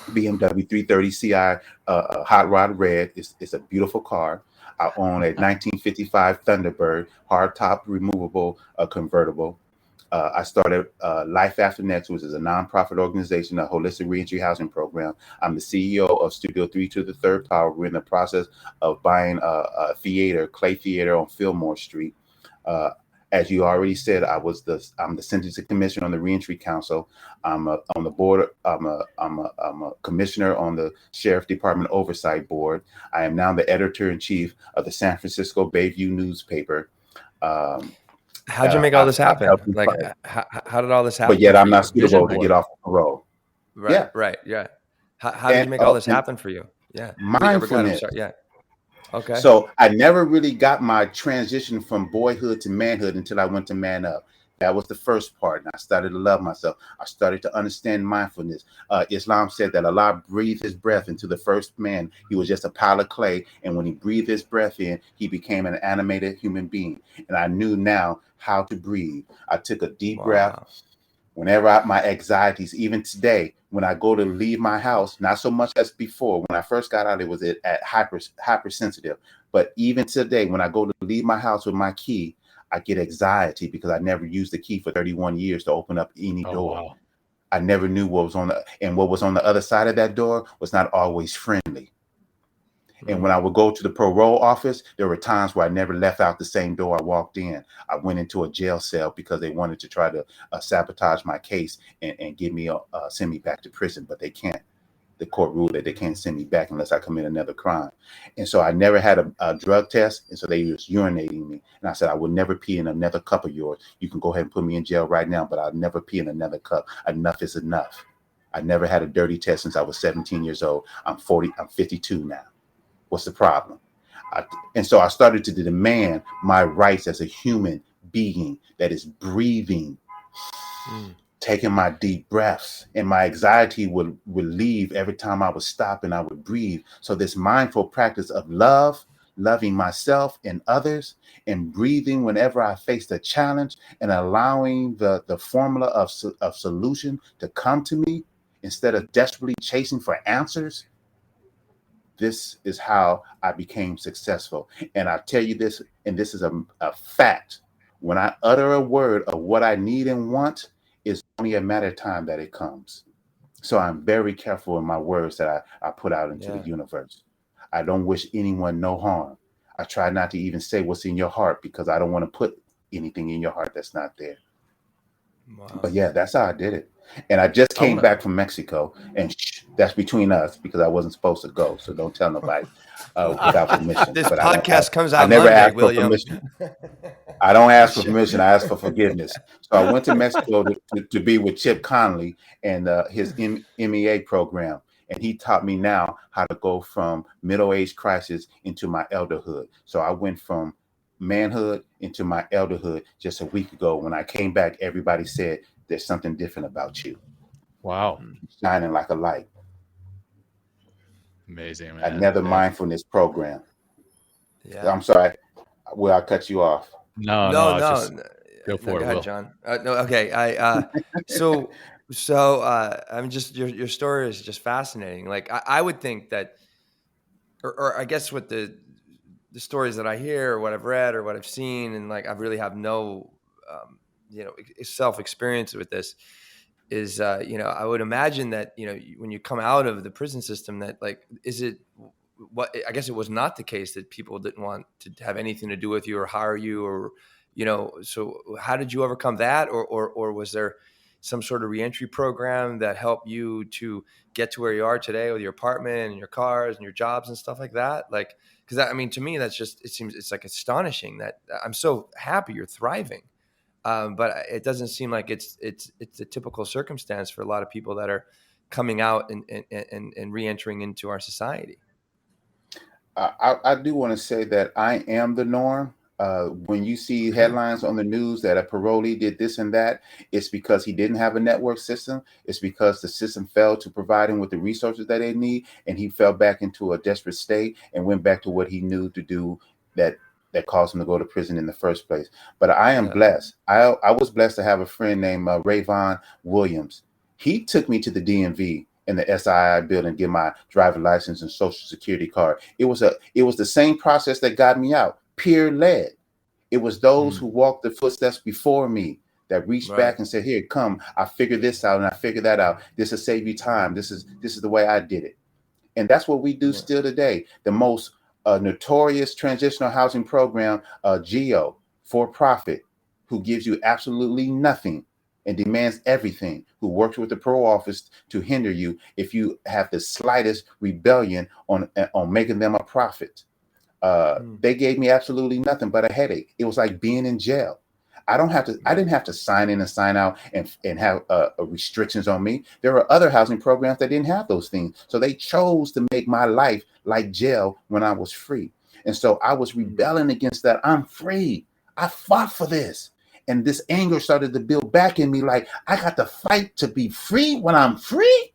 BMW 330 CI, hot rod red. It's a beautiful car. I own a 1955 Thunderbird hardtop removable convertible. I started Life After Next, which is a nonprofit organization, a holistic reentry housing program. I'm the CEO of Studio 3 to the Third Power. We're in the process of buying a theater, Clay Theater on Fillmore Street. As you already said, I'm the sentencing commissioner on the Reentry Council. I'm on the board. I'm a commissioner on the Sheriff Department Oversight Board. I am now the editor-in-chief of the San Francisco Bayview newspaper. How'd you make all this happen? Like, how did all this happen? But yet I'm not suitable to get off parole. Right, yeah. How did you make all this happen for you? Yeah. Mindfulness. Yeah. Okay. So I never really got my transition from boyhood to manhood until I went to Man Up. That was the first part. And I started to love myself. I started to understand mindfulness. Islam said that Allah breathed his breath into the first man. He was just a pile of clay. And when he breathed his breath in, he became an animated human being. And I knew now how to breathe. I took a deep breath. Whenever my anxieties, even today, when I go to leave my house, not so much as before. When I first got out, it was at hypersensitive. But even today, when I go to leave my house with my key, I get anxiety because I never used the key for 31 years to open up any door. Wow. I never knew what was on the other side of that door was not always friendly. And when I would go to the parole office, there were times where I never left out the same door I walked in. I went into a jail cell because they wanted to try to sabotage my case and get me send me back to prison, but they can't. The court ruled that they can't send me back unless I commit another crime. And so I never had a drug test. And so they was urinating me. And I said, I will never pee in another cup of yours. You can go ahead and put me in jail right now, but I'll never pee in another cup. Enough is enough. I never had a dirty test since I was 17 years old. I'm 52 now. What's the problem? And so I started to demand my rights as a human being that is breathing, taking my deep breaths, and my anxiety would leave every time I would stop and I would breathe. So this mindful practice of loving myself and others, and breathing whenever I faced a challenge, and allowing the formula of solution to come to me instead of desperately chasing for answers. This is how I became successful. And I tell you this, and this is a fact. When I utter a word of what I need and want, it's only a matter of time that it comes. So I'm very careful in my words that I put out into the universe. I don't wish anyone no harm. I try not to even say what's in your heart because I don't want to put anything in your heart that's not there. Wow. But yeah, that's how I did it. And I just came back from Mexico, and that's between us because I wasn't supposed to go. So don't tell nobody without permission. This podcast comes out. I never Monday, asked William. for permission. I don't ask for permission. I ask for forgiveness. So I went to Mexico to be with Chip Conley and his MEA program. And he taught me now how to go from middle-age crisis into my elderhood. So I went from manhood into my elderhood just a week ago. When I came back, everybody said, there's something different about you. Wow. Shining like a light. Amazing, man. Another mindfulness program. Yeah. I'm sorry. Will I cut you off? No, No, just no, go for go it, ahead, Will. John. No, okay. So I'm just your story is just fascinating. Like I would think that, or I guess what the stories that I hear or what I've read or what I've seen, and like I really have no, self experience with this. Is I would imagine that when you come out of the prison system, that like is it what I guess it was not the case that people didn't want to have anything to do with you or hire you or so how did you overcome that or was there some sort of reentry program that helped you to get to where you are today with your apartment and your cars and your jobs and stuff like that? Like, because I mean, to me, that's just it's like astonishing that I'm so happy you're thriving. But it doesn't seem like it's a typical circumstance for a lot of people that are coming out and re-entering into our society. I do want to say that I am the norm. When you see headlines on the news that a parolee did this and that, it's because he didn't have a network system. It's because the system failed to provide him with the resources that they need, and he fell back into a desperate state and went back to what he knew to do that caused him to go to prison in the first place. But I am blessed. I was blessed to have a friend named Rayvon Williams. He took me to the DMV in the SII building, get my driver license and social security card. It was the same process that got me out, peer led. It was those who walked the footsteps before me that reached back and said, here, come, I figured this out and I figured that out. This will save you time. This is the way I did it. And that's what we do still today. The most notorious transitional housing program, GEO, for profit, who gives you absolutely nothing and demands everything, who works with the parole office to hinder you if you have the slightest rebellion on making them a profit. They gave me absolutely nothing but a headache. It was like being in jail. I didn't have to sign in and sign out and have restrictions on me. There were other housing programs that didn't have those things. So they chose to make my life like jail when I was free. And so I was rebelling against that. I'm free. I fought for this. And this anger started to build back in me, like I got to fight to be free when I'm free.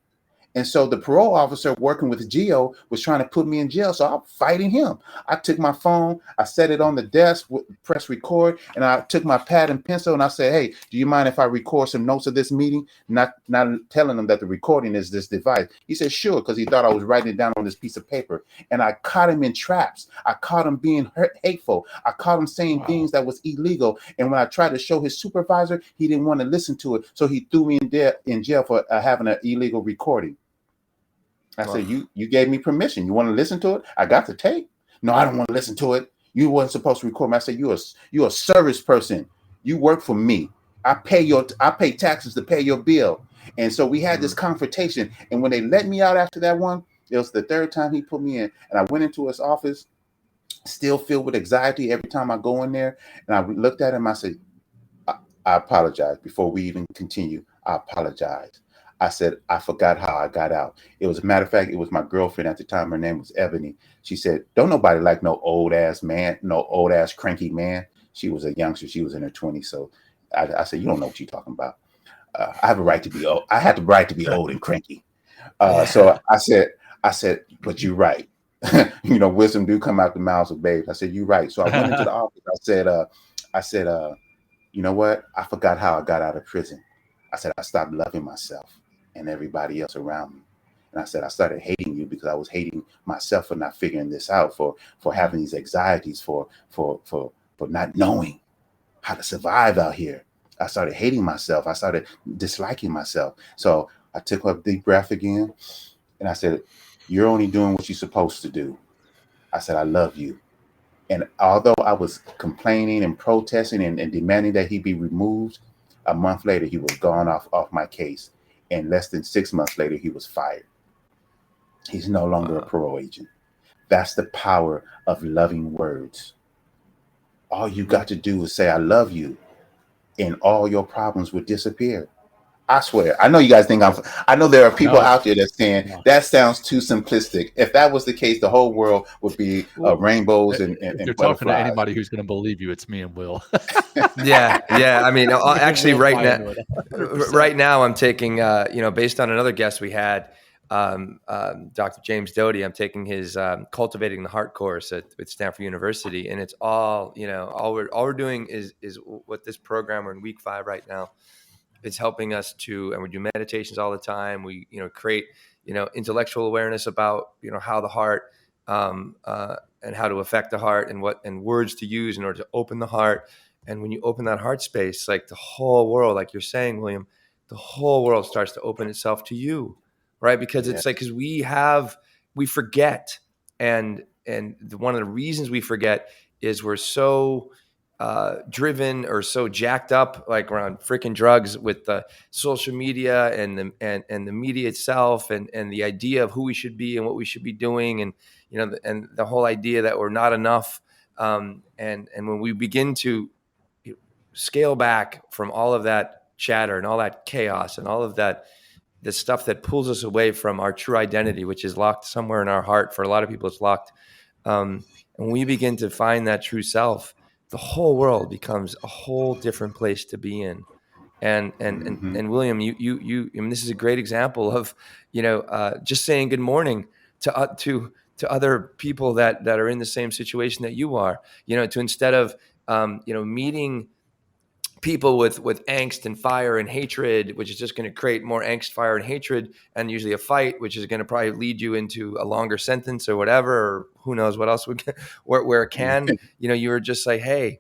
And so the parole officer working with Geo was trying to put me in jail. So I'm fighting him. I took my phone, I set it on the desk, press record, and I took my pad and pencil and I said, hey, do you mind if I record some notes of this meeting? Not telling them that the recording is this device. He said, sure, because he thought I was writing it down on this piece of paper. And I caught him in traps. I caught him being hateful. I caught him saying things that was illegal. And when I tried to show his supervisor, he didn't want to listen to it. So he threw me in jail for having an illegal recording. I said, you gave me permission. You want to listen to it? I got the tape. No, I don't want to listen to it. You wasn't supposed to record me. I said, you're a service person. You work for me. I pay taxes to pay your bill. And so we had this confrontation. And when they let me out after that one, it was the third time he put me in. And I went into his office, still filled with anxiety every time I go in there. And I looked at him. I said, I apologize. Before we even continue, I apologize. I said, I forgot how I got out. It was a matter of fact, it was my girlfriend at the time. Her name was Ebony. She said, don't nobody like no old ass man, no old ass cranky man. She was a youngster. She was in her 20s. So I said, you don't know what you're talking about. I have a right to be old. I had the right to be old and cranky. So I said, but you're right. Wisdom do come out the mouths of babes. I said, you're right. So I went into the office. I said, you know what? I forgot how I got out of prison. I said, I stopped loving myself and everybody else around me. And I said, I started hating you because I was hating myself for not figuring this out, for having these anxieties, for not knowing how to survive out here. I started hating myself. I started disliking myself. So I took a deep breath again and I said, you're only doing what you're supposed to do. I said, I love you. And although I was complaining and protesting and demanding that he be removed, a month later, he was gone off my case. And less than 6 months later, he was fired. He's no longer a parole agent. That's the power of loving words. All you got to do is say, I love you, and all your problems would disappear. I swear. I know you guys think I know there are people out there that's saying that sounds too simplistic. If that was the case, the whole world would be rainbows and if you're butterflies. Talking to anybody who's going to believe you, it's me and Will. Yeah. I mean, actually, right now I'm taking, based on another guest we had, Dr. James Doty. I'm taking his Cultivating the Heart course at Stanford University, and it's all all we're doing is what this program, we're in week 5 right now. It's helping us to, and we do meditations all the time. We create intellectual awareness about how the heart and how to affect the heart, and words to use in order to open the heart. And when you open that heart space, like the whole world, like you're saying, William, the whole world starts to open itself to you, right? Because it's like, because we forget, and one of the reasons we forget is we're so driven or so jacked up, like around freaking drugs, with the social media and the media itself, and the idea of who we should be and what we should be doing, and and the whole idea that we're not enough. And when we begin to scale back from all of that chatter and all that chaos and all of that, the stuff that pulls us away from our true identity, which is locked somewhere in our heart. For a lot of people, it's locked. And when we begin to find that true self, the whole world becomes a whole different place to be in. And William, you I mean, this is a great example of just saying good morning to other people that are in the same situation that you are. To, instead of meeting people with angst and fire and hatred, which is just going to create more angst, fire, and hatred, and usually a fight, which is going to probably lead you into a longer sentence or whatever, or who knows what else where it can. You were just like, hey,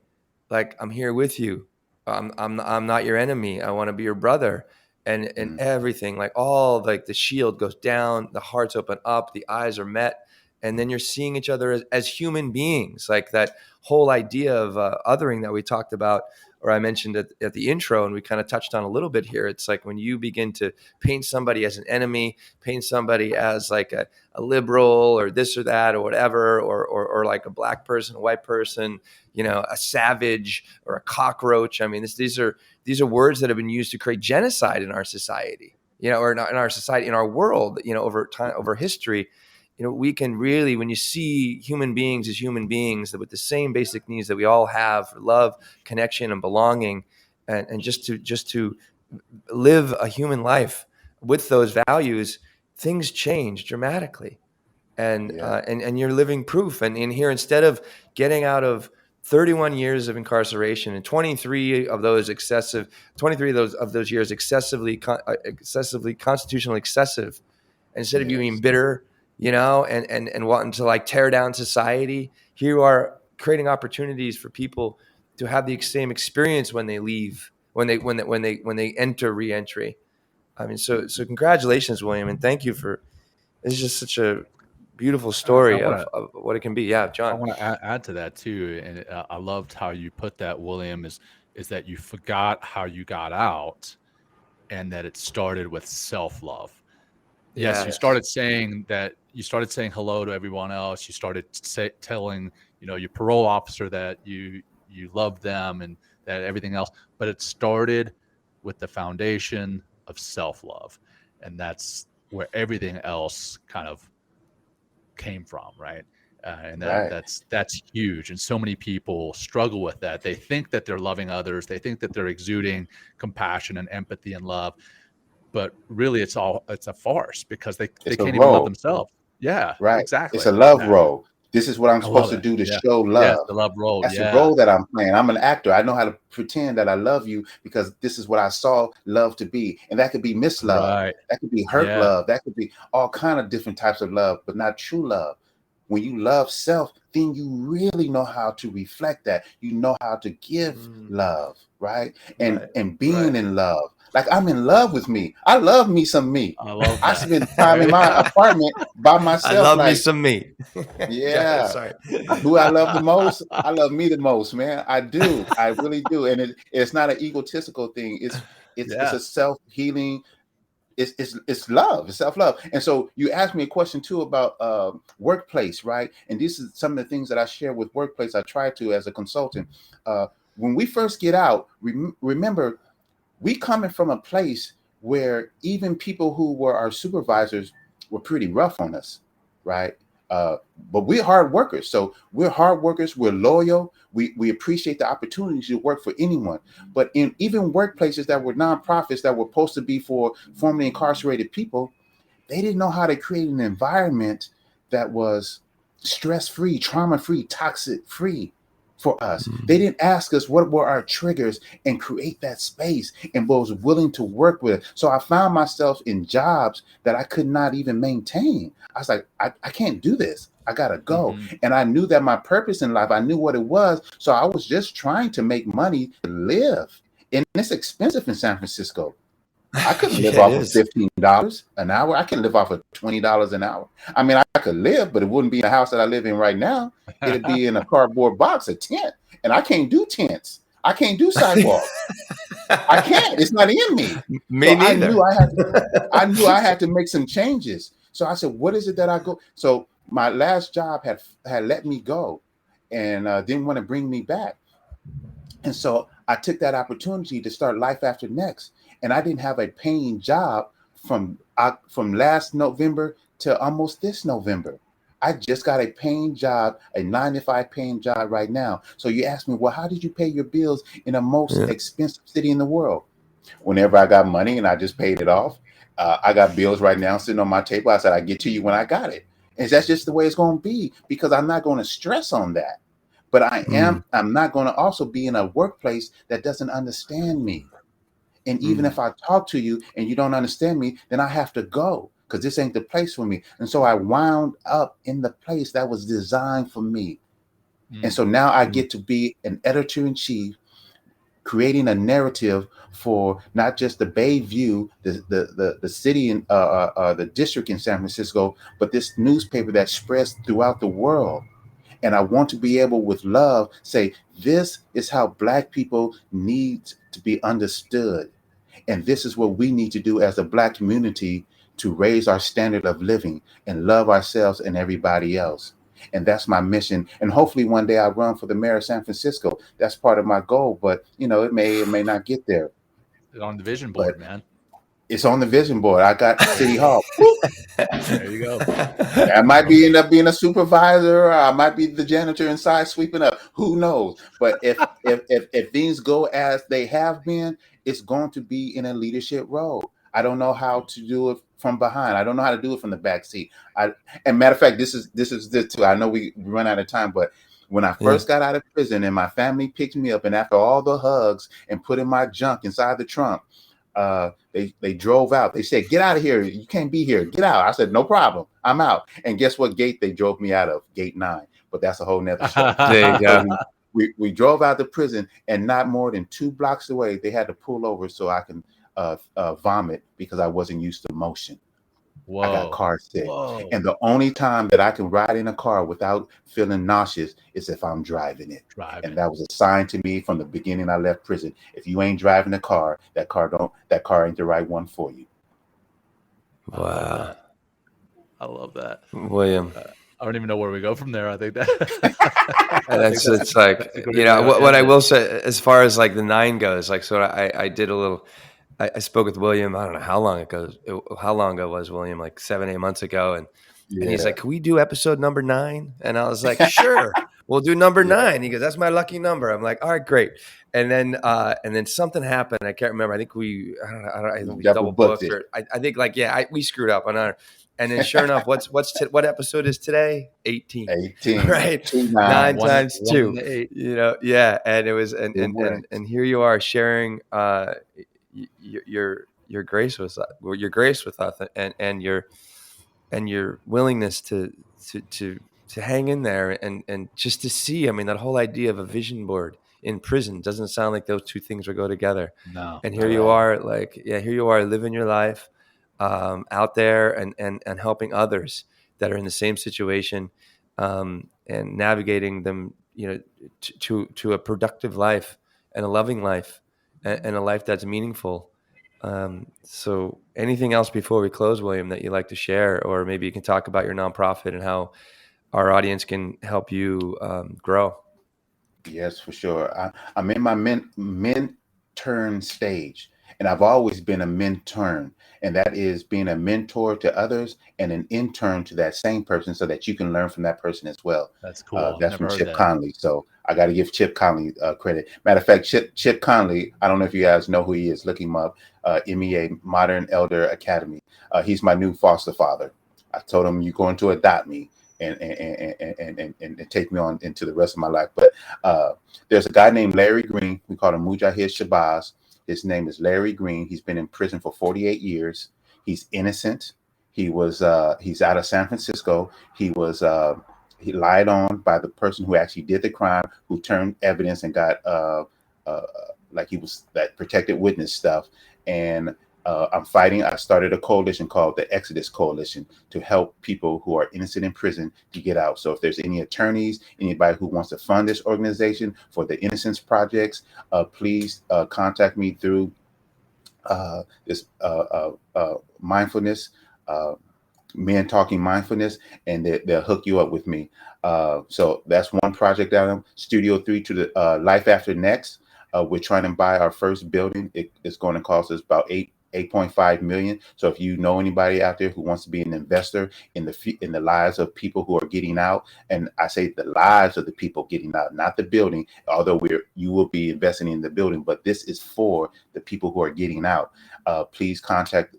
like, I'm here with you. I'm not your enemy. I want to be your brother. And everything, like, all, like, the shield goes down, the hearts open up, the eyes are met, and then you're seeing each other as human beings. Like that whole idea of othering that we talked about, or I mentioned at the intro, and we kind of touched on a little bit here. It's like when you begin to paint somebody as an enemy, paint somebody as like a liberal or this or that or whatever, or like a black person, a white person, a savage or a cockroach. I mean, these are words that have been used to create genocide in our society, or not in our society, in our world, over time, over history. We can really, when you see human beings as human beings with the same basic needs that we all have for love, connection, and belonging, and just to live a human life with those values, things change dramatically. And you're living proof. And in here, instead of getting out of 31 years of incarceration and 23 of those years excessively constitutionally excessive, instead of you being bitter, and wanting to, like, tear down society, here you are creating opportunities for people to have the same experience when they leave, when they enter reentry. I mean, so congratulations, William, and thank you for. It's just such a beautiful story of what it can be. Yeah, John. I want to add to that too, and I loved how you put that, William. Is that you forgot how you got out, and that it started with self-love. Yes, you started saying hello to everyone else. You started telling your parole officer that you love them and that everything else. But it started with the foundation of self-love, and that's where everything else kind of came from, right? And that's huge. And so many people struggle with that. They think that they're loving others. They think that they're exuding compassion and empathy and love. But really, it's a farce, because they can't even love themselves. Yeah, right. Exactly. It's a love role. This is what I'm supposed to do to show love. Yes, the love role. That's the role that I'm playing. I'm an actor. I know how to pretend that I love you because this is what I saw love to be. And that could be mislove. Right. That could be hurt love. That could be all kind of different types of love, but not true love. When you love self, then you really know how to reflect that. You know how to give love, right? And being in love. Like, I'm in love with me. I love me some me. I spend time in my apartment by myself. I love me some me. Yeah. Sorry. Who I love the most? I love me the most, man. I do. I really do. And it's not an egotistical thing. It's a self-healing. It's love. It's self-love. And so you asked me a question too about workplace, right? And this is some of the things that I share with workplace. I try to as a consultant. When we first get out, remember, we coming from a place where even people who were our supervisors were pretty rough on us, right? But we're hard workers. So we're hard workers. We're loyal. We appreciate the opportunity to work for anyone. But in even workplaces that were nonprofits that were supposed to be for formerly incarcerated people, they didn't know how to create an environment that was stress-free, trauma-free, toxic-free for us. They didn't ask us what were our triggers and create that space and was willing to work with it. So I found myself in jobs that I could not even maintain. I was like, I can't do this. I gotta go. And I knew that my purpose in life, I knew what it was. So I was just trying to make money to live. And it's expensive in San Francisco. I couldn't live off of $15 an hour. I can live off of $20 an hour. I mean, I could live, but it wouldn't be in the house that I live in right now. It'd be in a cardboard box, a tent. And I can't do tents. I can't do sidewalks. I can't. It's not in me. Me neither. I knew I had to make some changes. So I said, what is it that I go? So my last job had let me go and didn't want to bring me back. And so I took that opportunity to start Life After Next. And I didn't have a paying job from last November to almost this November. I just got a paying job, a 9-to-5 paying job right now. So you ask me, well, how did you pay your bills in the most expensive city in the world? Whenever I got money and I just paid it off. I got bills right now sitting on my table. I said, I get to you when I got it. And that's just the way it's going to be, because I'm not going to stress on that. But I'm not going to also be in a workplace that doesn't understand me. And even if I talk to you and you don't understand me, then I have to go, because this ain't the place for me. And so I wound up in the place that was designed for me. And so now I get to be an editor-in-chief, creating a narrative for not just the Bayview, the city and the district in San Francisco, but this newspaper that spreads throughout the world. And I want to be able, with love, say, this is how Black people need to be understood. And this is what we need to do as a Black community to raise our standard of living and love ourselves and everybody else. And that's my mission. And hopefully one day I'll run for the mayor of San Francisco. That's part of my goal. But, it may not get there. It's on the vision board, man. It's on the vision board. I got City Hall. There you go. I might end up being a supervisor, or I might be the janitor inside sweeping up. Who knows? But if things go as they have been, it's going to be in a leadership role. I don't know how to do it from behind. I don't know how to do it from the back seat. And matter of fact, this is too. I know we run out of time, but when I first got out of prison and my family picked me up, and after all the hugs and putting my junk inside the trunk, they drove out. They said, "Get out of here. You can't be here. Get out." I said, "No problem. I'm out." And guess what gate they drove me out of? Gate 9. But that's a whole nother story. There you go. We drove out the prison, and not more than 2 blocks away, they had to pull over so I can vomit, because I wasn't used to motion. Whoa. I got car sick. Whoa. And the only time that I can ride in a car without feeling nauseous is if I'm driving it. And that was a sign to me from the beginning I left prison. If you ain't driving a car, that car ain't the right one for you. Wow. I love that. William. I don't even know where we go from there. I think that it's like, what I will say as far as like the 9 goes, like, so I did a little, I spoke with William. I don't know how long ago was William, like 7-8 months ago. And he's like, "Can we do episode number 9?" And I was like, "Sure, we'll do number 9." He goes, "That's my lucky number." I'm like, "All right, great." And then something happened. I can't remember. I think we double booked it. I think we screwed up on our. And then sure enough, what episode is today? 18. 18. Right. 9 times 2. 8. Yeah. And it was and here you are sharing your grace with us, and your willingness to hang in there and just to see. I mean, that whole idea of a vision board in prison doesn't sound like those two things would go together. No. And here you are, living your life out there and helping others that are in the same situation, and navigating them, to a productive life and a loving life and a life that's meaningful. So anything else before we close, William, that you'd like to share, or maybe you can talk about your nonprofit and how our audience can help you grow? Yes, for sure. I'm in my mentoring stage. And I've always been a mentor, and that is being a mentor to others and an intern to that same person so that you can learn from that person as well. That's cool. That's Never from heard Chip that. Conley. So I got to give Chip Conley credit. Matter of fact, Chip Conley, I don't know if you guys know who he is. Look him up. MEA, Modern Elder Academy. He's my new foster father. I told him, you're going to adopt me and take me on into the rest of my life. But there's a guy named Larry Green. We call him Mujahid Shabazz. His name is Larry Green. He's been in prison for 48 years. He's innocent. He's out of San Francisco. He lied on by the person who actually did the crime, who turned evidence and got like he was that protected witness stuff. And I'm fighting. I started a coalition called the Exodus Coalition to help people who are innocent in prison to get out. So if there's any attorneys, anybody who wants to fund this organization for the Innocence Projects, please contact me through this mindfulness, Men Talking Mindfulness, and they'll hook you up with me. So that's one project out of Studio 3 to the Life After Next. We're trying to buy our first building. It's going to cost us about $8.5 million. So if you know anybody out there who wants to be an investor in the lives of people who are getting out, and I say the lives of the people getting out, not the building, although you will be investing in the building, but this is for the people who are getting out. Please contact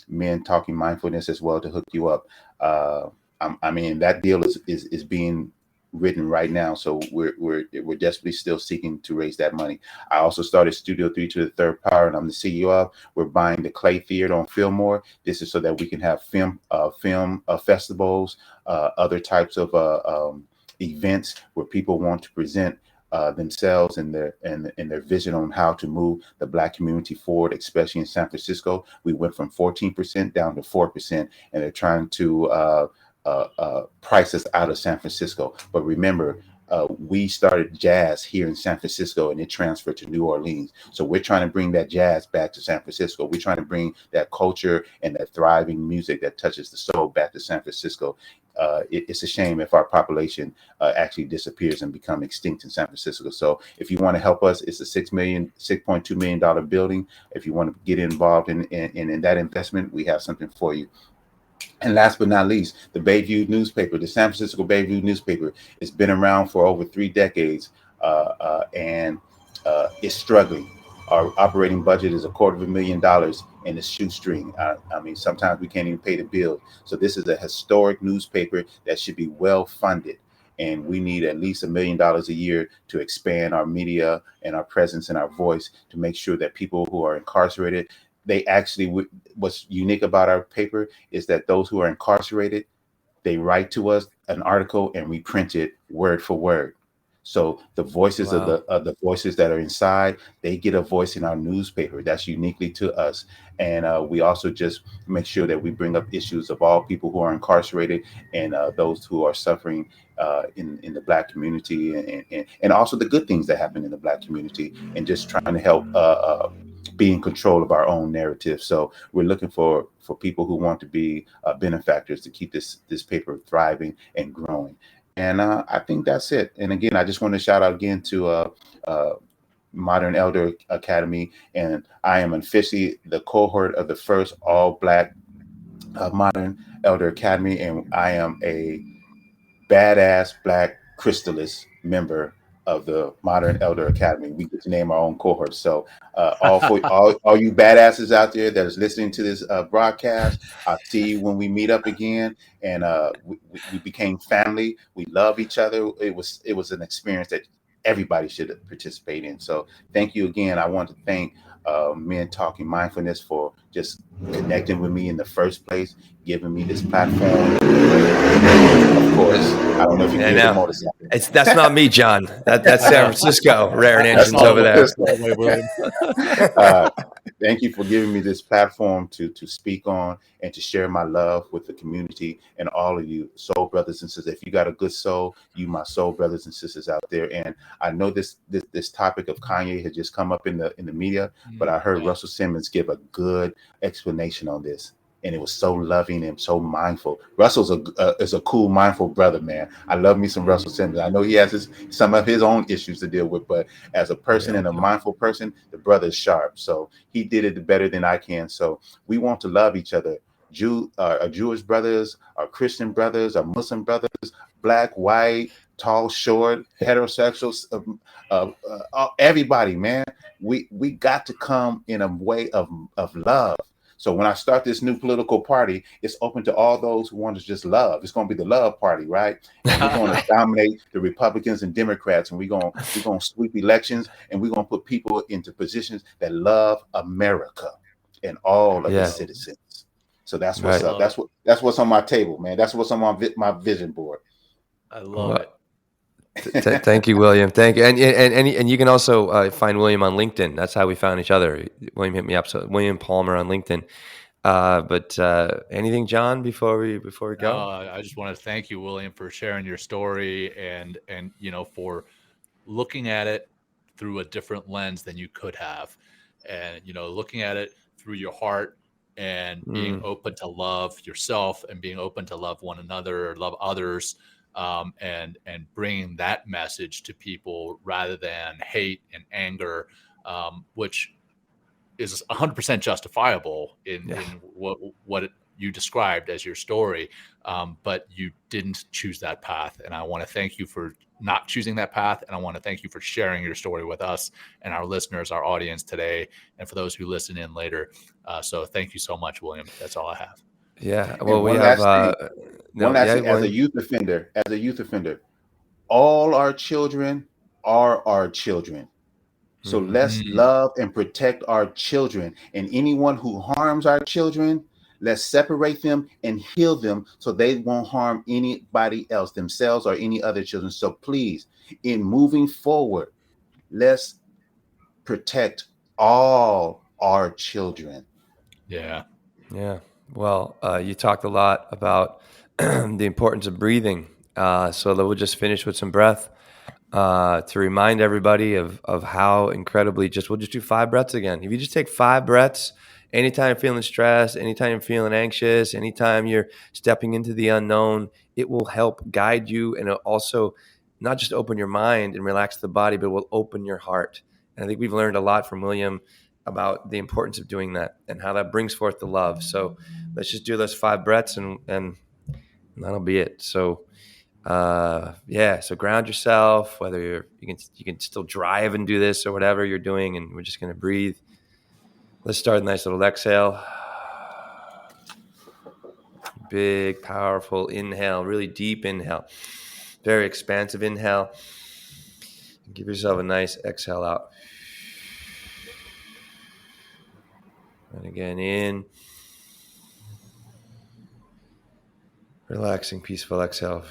Men Talking Mindfulness as well to hook you up. I mean, that deal is being written right now, so we're desperately still seeking to raise that money. I also started Studio 3 to the Third Power, and I'm the CEO of. We're buying the Clay Theater on Fillmore. This is so that we can have film festivals, other types of events where people want to present themselves and their vision on how to move the Black community forward, especially in San Francisco. We went from 14% down to 4%, and they're trying to price us out of San Francisco. But remember, we started jazz here in San Francisco, and it transferred to New Orleans. So we're trying to bring that jazz back to San Francisco. We're trying to bring that culture and that thriving music that touches the soul back to San Francisco. It's a shame if our population actually disappears and become extinct in San Francisco. So if you want to help us, it's a $6.2 million building. If you want to get involved in that investment, we have something for you. And last but not least, the Bayview newspaper, the San Francisco Bayview newspaper, has been around for over 3 decades, and it's struggling. Our operating budget is $250,000 in a shoestring. I mean, sometimes we can't even pay the bill. So this is a historic newspaper that should be well funded. And we need at least $1 million a year to expand our media and our presence and our voice to make sure that people who are incarcerated, they actually, what's unique about our paper is that those who are incarcerated, they write to us an article and we print it word for word. So the voices of the voices that are inside, they get a voice in our newspaper. That's uniquely to us. And we also just make sure that we bring up issues of all people who are incarcerated and those who are suffering in the Black community, and also the good things that happen in the Black community, and just trying to help be in control of our own narrative. So we're looking for people who want to be benefactors to keep this paper thriving and growing. And I think that's it. And again, I just want to shout out again to Modern Elder Academy. And I am officially the cohort of the first all-Black Modern Elder Academy. And I am a badass Black Crystalist member of the Modern Elder Academy. We get to name our own cohort. So all you badasses out there that is listening to this broadcast, I'll see you when we meet up again. And we became family. We love each other. It was an experience that everybody should participate in. So thank you again. I want to thank Men Talking Mindfulness for just connecting with me in the first place, giving me this platform. Of course, I don't know if you can hear the motorcycle. That's not me, John. That's San Francisco Rare and Engines over there. Thank you for giving me this platform to speak on and to share my love with the community and all of you soul brothers and sisters. If you got a good soul, you my soul brothers and sisters out there. And I know this topic of Kanye has just come up in the media, but I heard Russell Simmons give a good explanation on this. and it was so loving and so mindful. Russell's is a cool, mindful brother, man. I love me some Russell Simmons. I know he has some of his own issues to deal with, but as a person and a mindful person, the brother is sharp. So he did it better than I can. So we want to love each other. Our Jewish brothers, our Christian brothers, our Muslim brothers, black, white, tall, short, heterosexuals, everybody, man. We got to come in a way of love. So when I start this new political party, it's open to all those who want to just love. It's going to be the love party, right? And we're going to dominate the Republicans and Democrats, and we're going to sweep elections, and we're going to put people into positions that love America and all of the citizens. So that's what's up. That's what's on my table, man. That's what's on my vision board. I love it. Thank you, William. Thank you. And you can also find William on LinkedIn. That's how we found each other. William hit me up. So William Palmer on LinkedIn. But anything, John, before we go? I just want to thank you, William, for sharing your story and for looking at it through a different lens than you could have, and looking at it through your heart and being open to love yourself and being open to love one another or love others. And bringing that message to people rather than hate and anger, which is 100% justifiable in what you described as your story. But you didn't choose that path. And I want to thank you for not choosing that path. And I want to thank you for sharing your story with us and our listeners, our audience today, and for those who listen in later. So thank you so much, William. That's all I have. Yeah. Well, we have as a youth offender, all our children are our children. So let's love and protect our children. And anyone who harms our children, let's separate them and heal them so they won't harm anybody else, themselves or any other children. So please, in moving forward, let's protect all our children. Yeah. Yeah. Well, you talked a lot about the importance of breathing. So we'll just finish with some breath to remind everybody of how incredibly we'll just do 5 breaths again. If you just take 5 breaths, anytime you're feeling stressed, anytime you're feeling anxious, anytime you're stepping into the unknown, it will help guide you, and it'll also not just open your mind and relax the body, but it will open your heart. And I think we've learned a lot from William about the importance of doing that and how that brings forth the love. So let's just do those 5 breaths and that'll be it. So so ground yourself, whether you can still drive and do this or whatever you're doing, and we're just going to breathe. Let's start a nice little exhale. Big, powerful inhale, really deep inhale, very expansive inhale. Give yourself a nice exhale out. And again, in. Relaxing, peaceful exhale.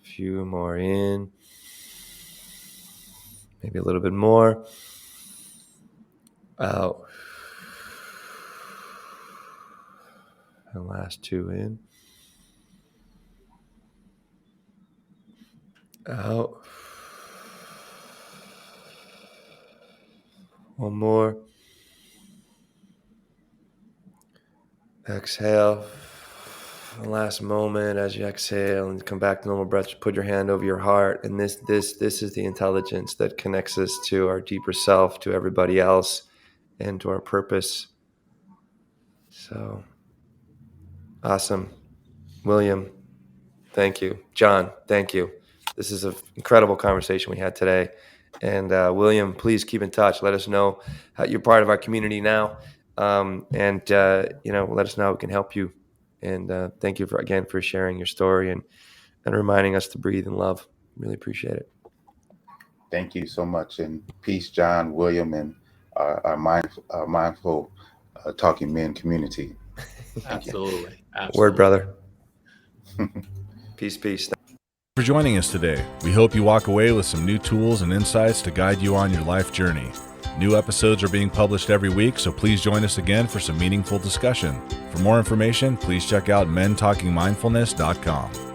A few more in. Maybe a little bit more. Out. And last 2 in. Out. One more. Exhale. The last moment as you exhale and come back to normal breath, just put your hand over your heart. And this is the intelligence that connects us to our deeper self, to everybody else, and to our purpose. So awesome. William, thank you. John, thank you. This is an incredible conversation we had today. And William, please keep in touch. Let us know how you're part of our community now. And let us know how we can help you. And thank you again for sharing your story and reminding us to breathe and love. Really appreciate it. Thank you so much. And peace, John, William, and our mindful Talking Men community. Absolutely. Word, brother. Peace. For joining us today. We hope you walk away with some new tools and insights to guide you on your life journey. New episodes are being published every week, so please join us again for some meaningful discussion. For more information, please check out mentalkingmindfulness.com.